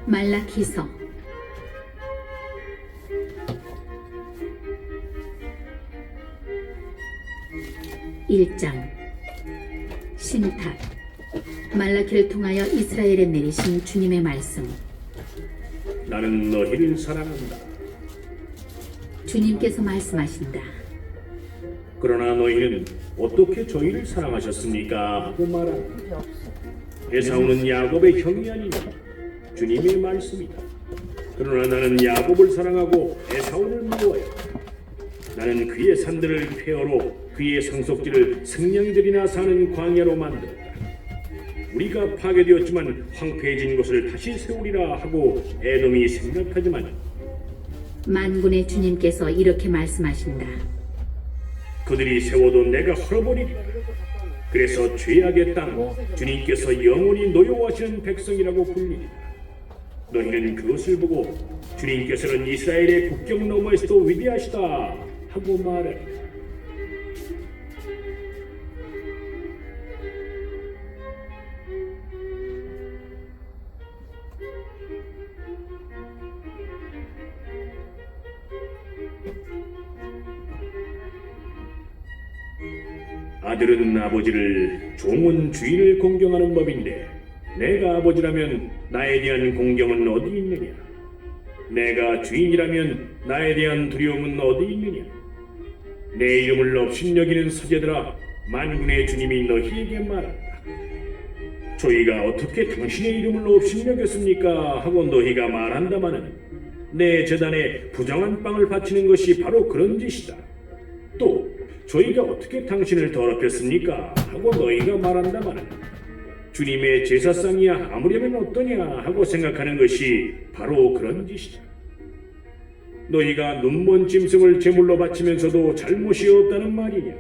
말라기서 1장 신탁 말라기를 통하여 이스라엘에 내리신 주님의 말씀. 나는 너희를 사랑한다. 주님께서 말씀하신다. 그러나 너희는 어떻게 저희를 사랑하셨습니까? 하고 말한다. 에사우는 야곱의 형이 아니냐? 주님의 말씀이다. 그러나 나는 야곱을 사랑하고 에사우를 미워해. 나는 그의 산들을 폐허로 그의 상속지를 승냥이들이나 사는 광야로 만들었다. 우리가 파괴되었지만 황폐해진 곳을 다시 세우리라 하고 에돔이 생각하지만 만군의 주님께서 이렇게 말씀하신다. 그들이 세워도 내가 헐어버리리라. 그래서 죄악의 땅, 주님께서 영원히 노여워하시는 백성이라고 불리리라. 너희는 그것을 보고 주님께서는 이스라엘의 국경 너머에서도 위대하시다 하고 말하리라. 아들은 아버지를, 종은 주인을 공경하는 법인데 내가 아버지라면 나에 대한 공경은 어디 있느냐? 내가 주인이라면 나에 대한 두려움은 어디 있느냐? 내 이름을 업신여기는 사제들아, 만군의 주님이 너희에게 말한다. 저희가 어떻게 당신의 이름을 업신여겼습니까? 하고 너희가 말한다마는 내 제단에 부정한 빵을 바치는 것이 바로 그런 짓이다. 또 저희가 어떻게 당신을 더럽혔습니까? 하고 너희가 말한다마는 주님의 제사상이야 아무려면 어떠냐 하고 생각하는 것이 바로 그런 짓이다. 너희가 눈먼 짐승을 제물로 바치면서도 잘못이 없다는 말이냐?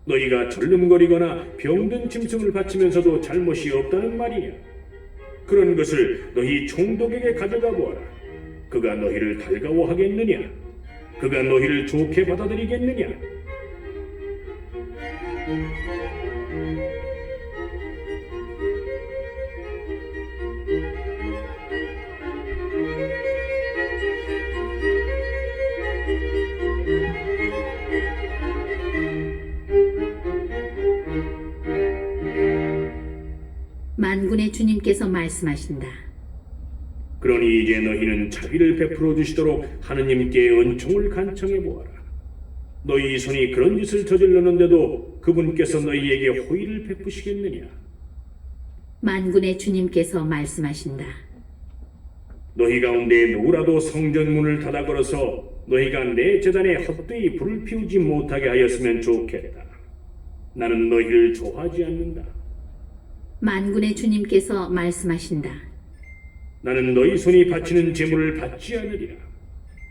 너희가 절름거리거나 병든 짐승을 바치면서도 잘못이 없다는 말이냐? 그런 것을 너희 총독에게 가져가 보아라. 그가 너희를 달가워하겠느냐? 그가 너희를 좋게 받아들이겠느냐? 만군의 주님께서 말씀하신다. 그러니 이제 너희는 자비를 베풀어 주시도록 하느님께 은총을 간청해 보아라. 너희 손이 그런 짓을 저질렀는데도 그분께서 너희에게 호의를 베푸시겠느냐? 만군의 주님께서 말씀하신다. 너희 가운데 누구라도 성전문을 닫아 걸어서 너희가 내 제단에 헛되이 불을 피우지 못하게 하였으면 좋겠다. 나는 너희를 좋아하지 않는다. 만군의 주님께서 말씀하신다. 나는 너희 손이 바치는 제물을 받지 않으리라.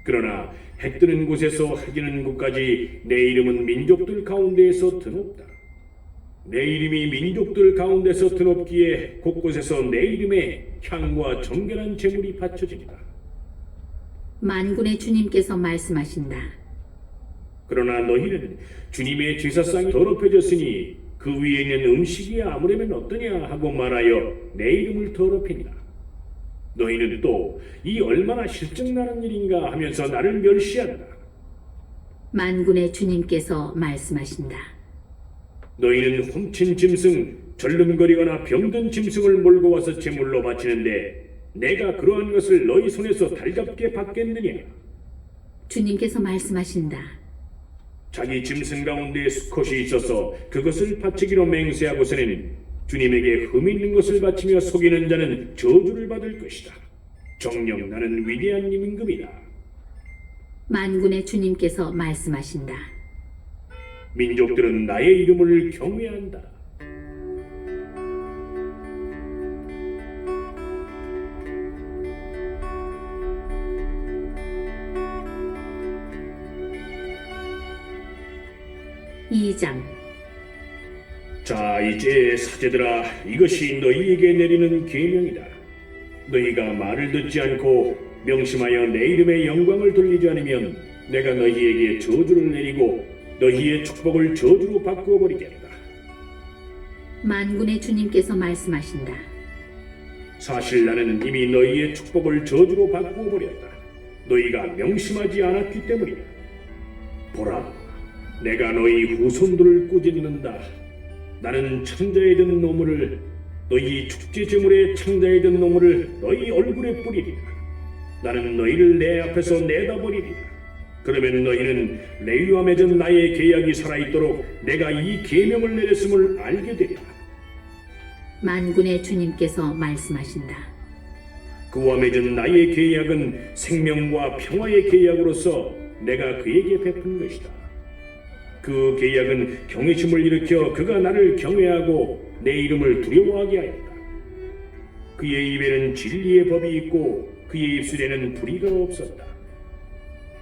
그러나 해 뜨는 곳에서 해 지는 곳까지 내 이름은 민족들 가운데에서 드높다. 내 이름이 민족들 가운데서 드높기에 곳곳에서 내 이름에 향과 정결한 제물이 바쳐지리라. 만군의 주님께서 말씀하신다. 그러나 너희는 주님의 제사상이 더럽혀졌으니 그 위에 있는 음식이 아무려면 어떠냐 하고 말하여 내 이름을 더럽히니라. 너희는 또 이 얼마나 실증나는 일인가 하면서 나를 멸시한다. 만군의 주님께서 말씀하신다. 너희는 훔친 짐승, 절름거리거나 병든 짐승을 몰고 와서 제물로 바치는데 내가 그러한 것을 너희 손에서 달갑게 받겠느냐? 주님께서 말씀하신다. 자기 짐승 가운데 수컷이 있어서 그것을 바치기로 맹세하고서는 주님에게 흠 있는 것을 바치며 속이는 자는 저주를 받을 것이다. 정녕 나는 위대한 임금이다. 만군의 주님께서 말씀하신다. 민족들은 나의 이름을 경외한다. 2장. 자, 이제 사제들아, 이것이 너희에게 내리는 계명이다. 너희가 말을 듣지 않고 명심하여 내 이름의 영광을 돌리지 않으면 내가 너희에게 저주를 내리고 너희의 축복을 저주로 바꾸어 버리겠다. 만군의 주님께서 말씀하신다. 사실 나는 이미 너희의 축복을 저주로 바꾸어 버렸다. 너희가 명심하지 않았기 때문이다. 보라, 내가 너희 후손들을 꾸짖는다. 나는 창자에 든 노물을 너희 축제 제물에 창자에 든 노물을 너희 얼굴에 뿌리리라. 나는 너희를 내 앞에서 내다버리리라. 그러면 너희는 레위와 맺은 나의 계약이 살아있도록 내가 이 계명을 내렸음을 알게 되리라. 만군의 주님께서 말씀하신다. 그와 맺은 나의 계약은 생명과 평화의 계약으로서 내가 그에게 베푼 것이다. 그 계약은 경외심을 일으켜 그가 나를 경외하고 내 이름을 두려워하게 하였다. 그의 입에는 진리의 법이 있고 그의 입술에는 불의가 없었다.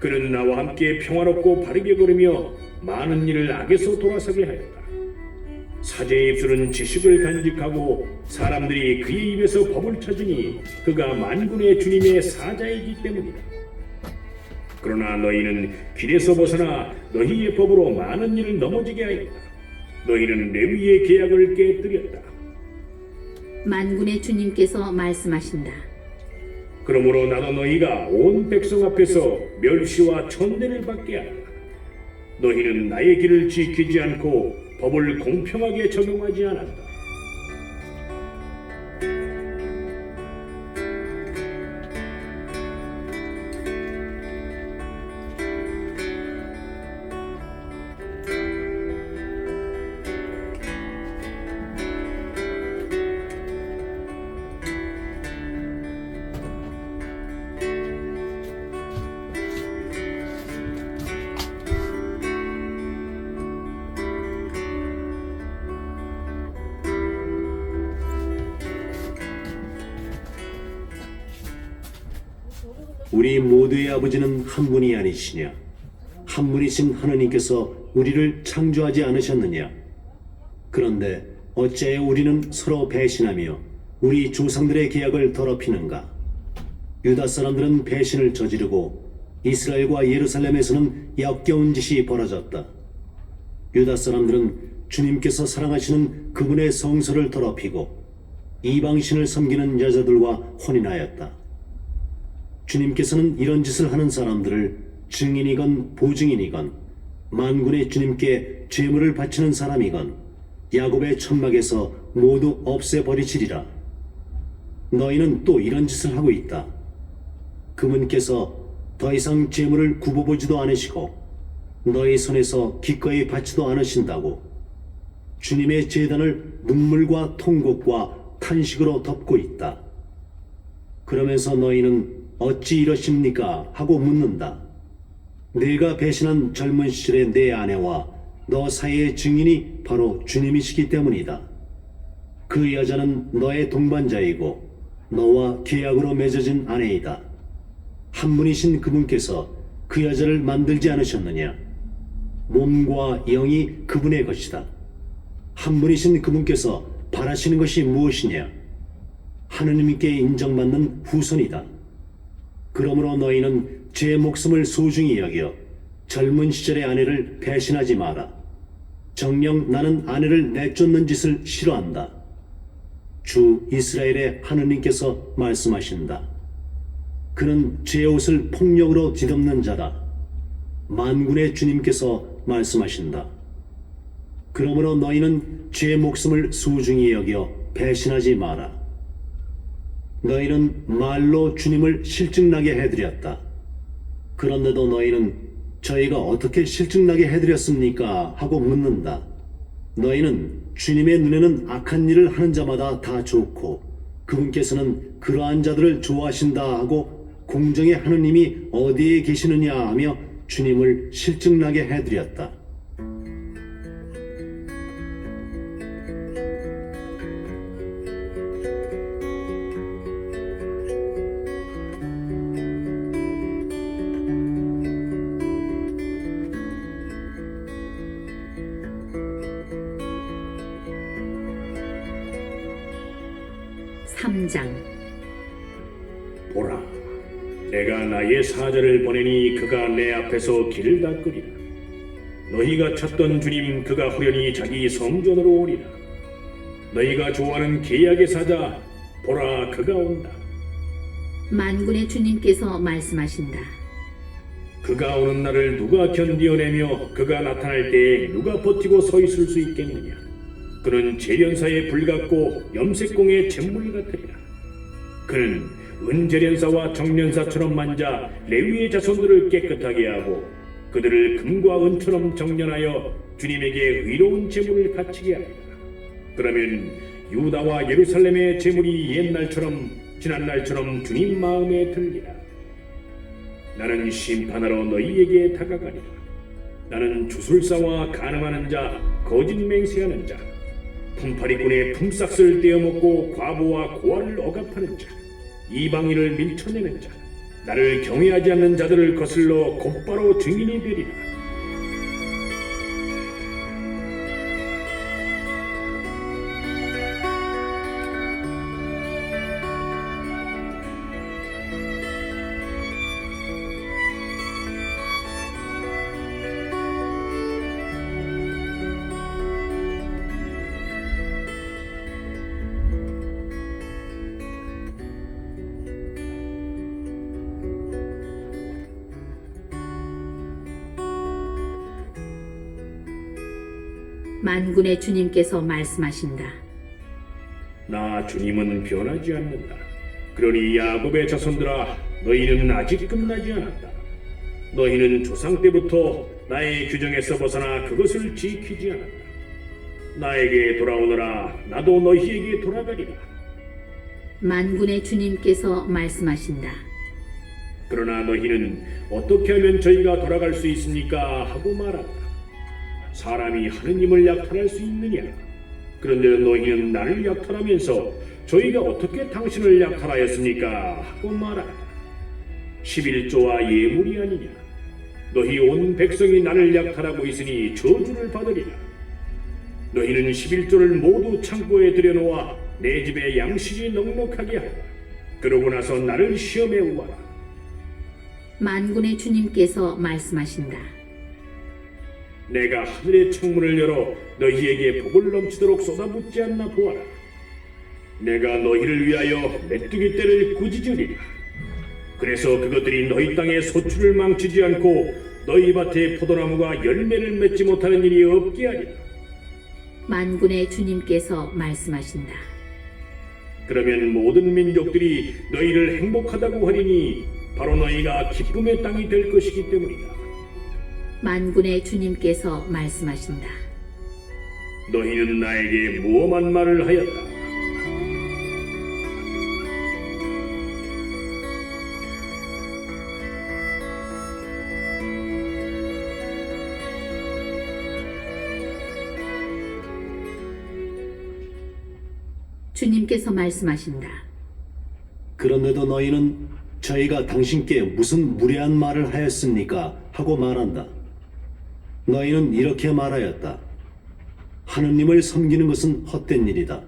그는 나와 함께 평화롭고 바르게 걸으며 많은 일을 악에서 돌아서게 하였다. 사제의 입술은 지식을 간직하고 사람들이 그의 입에서 법을 찾으니 그가 만군의 주님의 사자이기 때문이다. 그러나 너희는 길에서 벗어나 너희의 법으로 많은 일을 넘어지게 하였다. 너희는 레위의 계약을 깨뜨렸다. 만군의 주님께서 말씀하신다. 그러므로 나도 너희가 온 백성 앞에서 멸시와 천대를 받게 하라. 너희는 나의 길을 지키지 않고 법을 공평하게 적용하지 않았다. 우리 모두의 아버지는 한 분이 아니시냐? 한 분이신 하느님께서 우리를 창조하지 않으셨느냐? 그런데 어찌하여 우리는 서로 배신하며 우리 조상들의 계약을 더럽히는가? 유다 사람들은 배신을 저지르고 이스라엘과 예루살렘에서는 역겨운 짓이 벌어졌다. 유다 사람들은 주님께서 사랑하시는 그분의 성소를 더럽히고 이방신을 섬기는 여자들과 혼인하였다. 주님께서는 이런 짓을 하는 사람들을 증인이건 보증인이건 만군의 주님께 죄물을 바치는 사람이건 야곱의 천막에서 모두 없애버리시리라. 너희는 또 이런 짓을 하고 있다. 그분께서 더 이상 죄물을 굽어보지도 않으시고 너희 손에서 기꺼이 받지도 않으신다고 주님의 제단을 눈물과 통곡과 탄식으로 덮고 있다. 그러면서 너희는 어찌 이러십니까? 하고 묻는다. 내가 배신한 젊은 시절의 내 아내와 너 사이의 증인이 바로 주님이시기 때문이다. 그 여자는 너의 동반자이고 너와 계약으로 맺어진 아내이다. 한 분이신 그분께서 그 여자를 만들지 않으셨느냐? 몸과 영이 그분의 것이다. 한 분이신 그분께서 바라시는 것이 무엇이냐? 하느님께 인정받는 후손이다. 그러므로 너희는 제 목숨을 소중히 여겨 젊은 시절의 아내를 배신하지 마라. 정녕 나는 아내를 내쫓는 짓을 싫어한다. 주 이스라엘의 하느님께서 말씀하신다. 그는 제 옷을 폭력으로 뒤덮는 자다. 만군의 주님께서 말씀하신다. 그러므로 너희는 제 목숨을 소중히 여겨 배신하지 마라. 너희는 말로 주님을 실증나게 해드렸다. 그런데도 너희는 저희가 어떻게 실증나게 해드렸습니까? 하고 묻는다. 너희는 주님의 눈에는 악한 일을 하는 자마다 다 좋고 그분께서는 그러한 자들을 좋아하신다 하고 공정의 하느님이 어디에 계시느냐 하며 주님을 실증나게 해드렸다. 4장. 보라, 내가 나의 사자를 보내니 그가 내 앞에서 길을 닦으리라. 너희가 찾던 주님 그가 후련히 자기 성전으로 오리라. 너희가 좋아하는 계약의 사자, 보라 그가 온다. 만군의 주님께서 말씀하신다. 그가 오는 날을 누가 견디어내며 그가 나타날 때에 누가 버티고 서 있을 수 있겠느냐. 그는 재련사의 불 같고 염색공의 잿물 같으리라. 그는 은재련사와 정련사처럼 만자 레위의 자손들을 깨끗하게 하고 그들을 금과 은처럼 정련하여 주님에게 의로운 제물을 바치게 하리라. 그러면 유다와 예루살렘의 제물이 옛날처럼 지난날처럼 주님 마음에 들리라. 나는 심판하러 너희에게 다가가리라. 나는 주술사와 간음하는 자, 거짓 맹세하는 자, 품팔이꾼의 품삯을 떼어먹고 과부와 고아를 억압하는 자, 이방인을 밀쳐내는 자, 나를 경외하지 않는 자들을 거슬러 곧바로 증인이 되리라. 만군의 주님께서 말씀하신다. 나 주님은 변하지 않는다. 그러니 야곱의 자손들아, 너희는 아직 끝나지 않았다. 너희는 조상 때부터 나의 규정에서 벗어나 그것을 지키지 않았다. 나에게 돌아오너라. 나도 너희에게 돌아가리라. 만군의 주님께서 말씀하신다. 그러나 너희는 어떻게 하면 저희가 돌아갈 수 있습니까? 하고 말한다. 사람이 하느님을 약탈할 수 있느냐? 그런데 너희는 나를 약탈하면서 저희가 어떻게 당신을 약탈하였습니까? 하고 말한다. 11조와 예물이 아니냐? 너희 온 백성이 나를 약탈하고 있으니 저주를 받으리라. 너희는 11조를 모두 창고에 들여놓아 내 집에 양식이 넉넉하게 하라. 그러고 나서 나를 시험해 오아라. 만군의 주님께서 말씀하신다. 내가 하늘의 창문을 열어 너희에게 복을 넘치도록 쏟아붓지 않나 보아라. 내가 너희를 위하여 메뚜기 떼를 꾸짖으리라. 그래서 그것들이 너희 땅의 소출을 망치지 않고 너희 밭에 포도나무가 열매를 맺지 못하는 일이 없게 하리라. 만군의 주님께서 말씀하신다. 그러면 모든 민족들이 너희를 행복하다고 하리니 바로 너희가 기쁨의 땅이 될 것이기 때문이다. 만군의 주님께서 말씀하신다. 너희는 나에게 무엄한 말을 하였다. 주님께서 말씀하신다. 그런데도 너희는 저희가 당신께 무슨 무례한 말을 하였습니까? 하고 말한다. 너희는 이렇게 말하였다. 하느님을 섬기는 것은 헛된 일이다.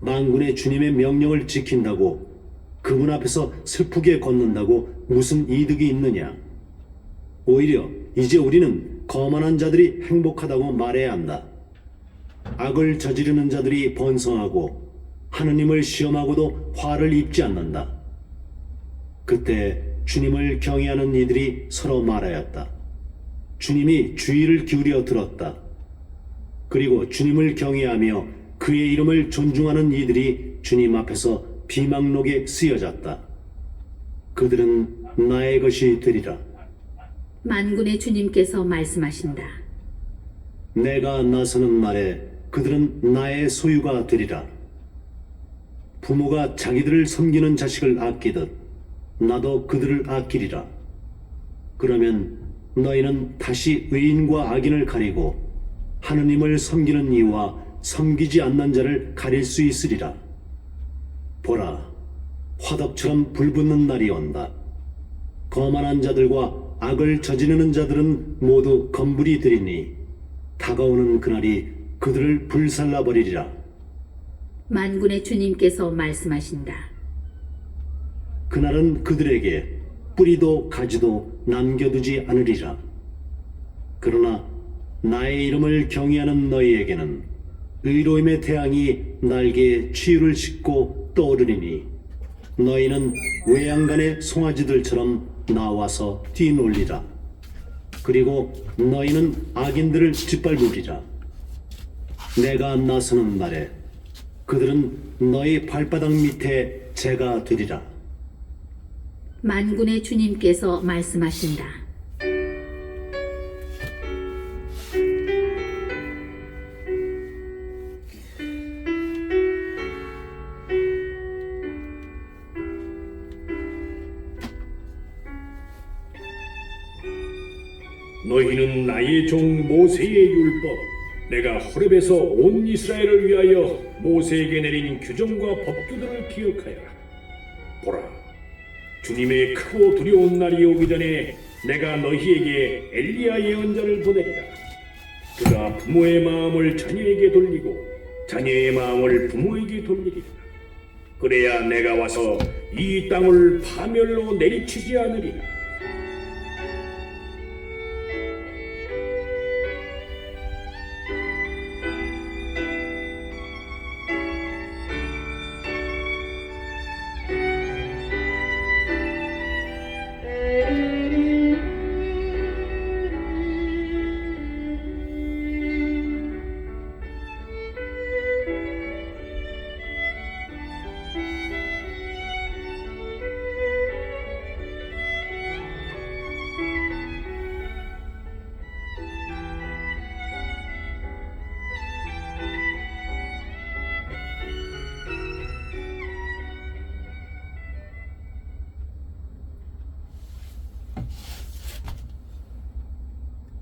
만군의 주님의 명령을 지킨다고 그분 앞에서 슬프게 걷는다고 무슨 이득이 있느냐? 오히려 이제 우리는 거만한 자들이 행복하다고 말해야 한다. 악을 저지르는 자들이 번성하고 하느님을 시험하고도 화를 입지 않는다. 그때 주님을 경외하는 이들이 서로 말하였다. 주님이 주의를 기울여 들었다. 그리고 주님을 경외하며 그의 이름을 존중하는 이들이 주님 앞에서 비망록에 쓰여졌다. 그들은 나의 것이 되리라. 만군의 주님께서 말씀하신다. 내가 나서는 날에 그들은 나의 소유가 되리라. 부모가 자기들을 섬기는 자식을 아끼듯 나도 그들을 아끼리라. 그러면 너희는 다시 의인과 악인을 가리고 하느님을 섬기는 이와 섬기지 않는 자를 가릴 수 있으리라. 보라, 화덕처럼 불붙는 날이 온다. 거만한 자들과 악을 저지르는 자들은 모두 건불이 되리니 다가오는 그날이 그들을 불살라 버리리라. 만군의 주님께서 말씀하신다. 그날은 그들에게 뿌리도 가지도 남겨두지 않으리라. 그러나 나의 이름을 경외하는 너희에게는 의로움의 태양이 날개에 치유를 싣고 떠오르리니 너희는 외양간의 송아지들처럼 나와서 뛰놀리라. 그리고 너희는 악인들을 짓밟으리라. 내가 나서는 날에 그들은 너희 발바닥 밑에 재가 되리라. 만군의 주님께서 말씀하신다. 너희는 나의 종 모세의 율법, 내가 호렙에서 온 이스라엘을 위하여 모세에게 내린 규정과 법규들을 기억하여라. 보라, 주님의 크고 두려운 날이 오기 전에 내가 너희에게 엘리야 예언자를 보내리라. 그가 부모의 마음을 자녀에게 돌리고 자녀의 마음을 부모에게 돌리리라. 그래야 내가 와서 이 땅을 파멸로 내리치지 않으리라.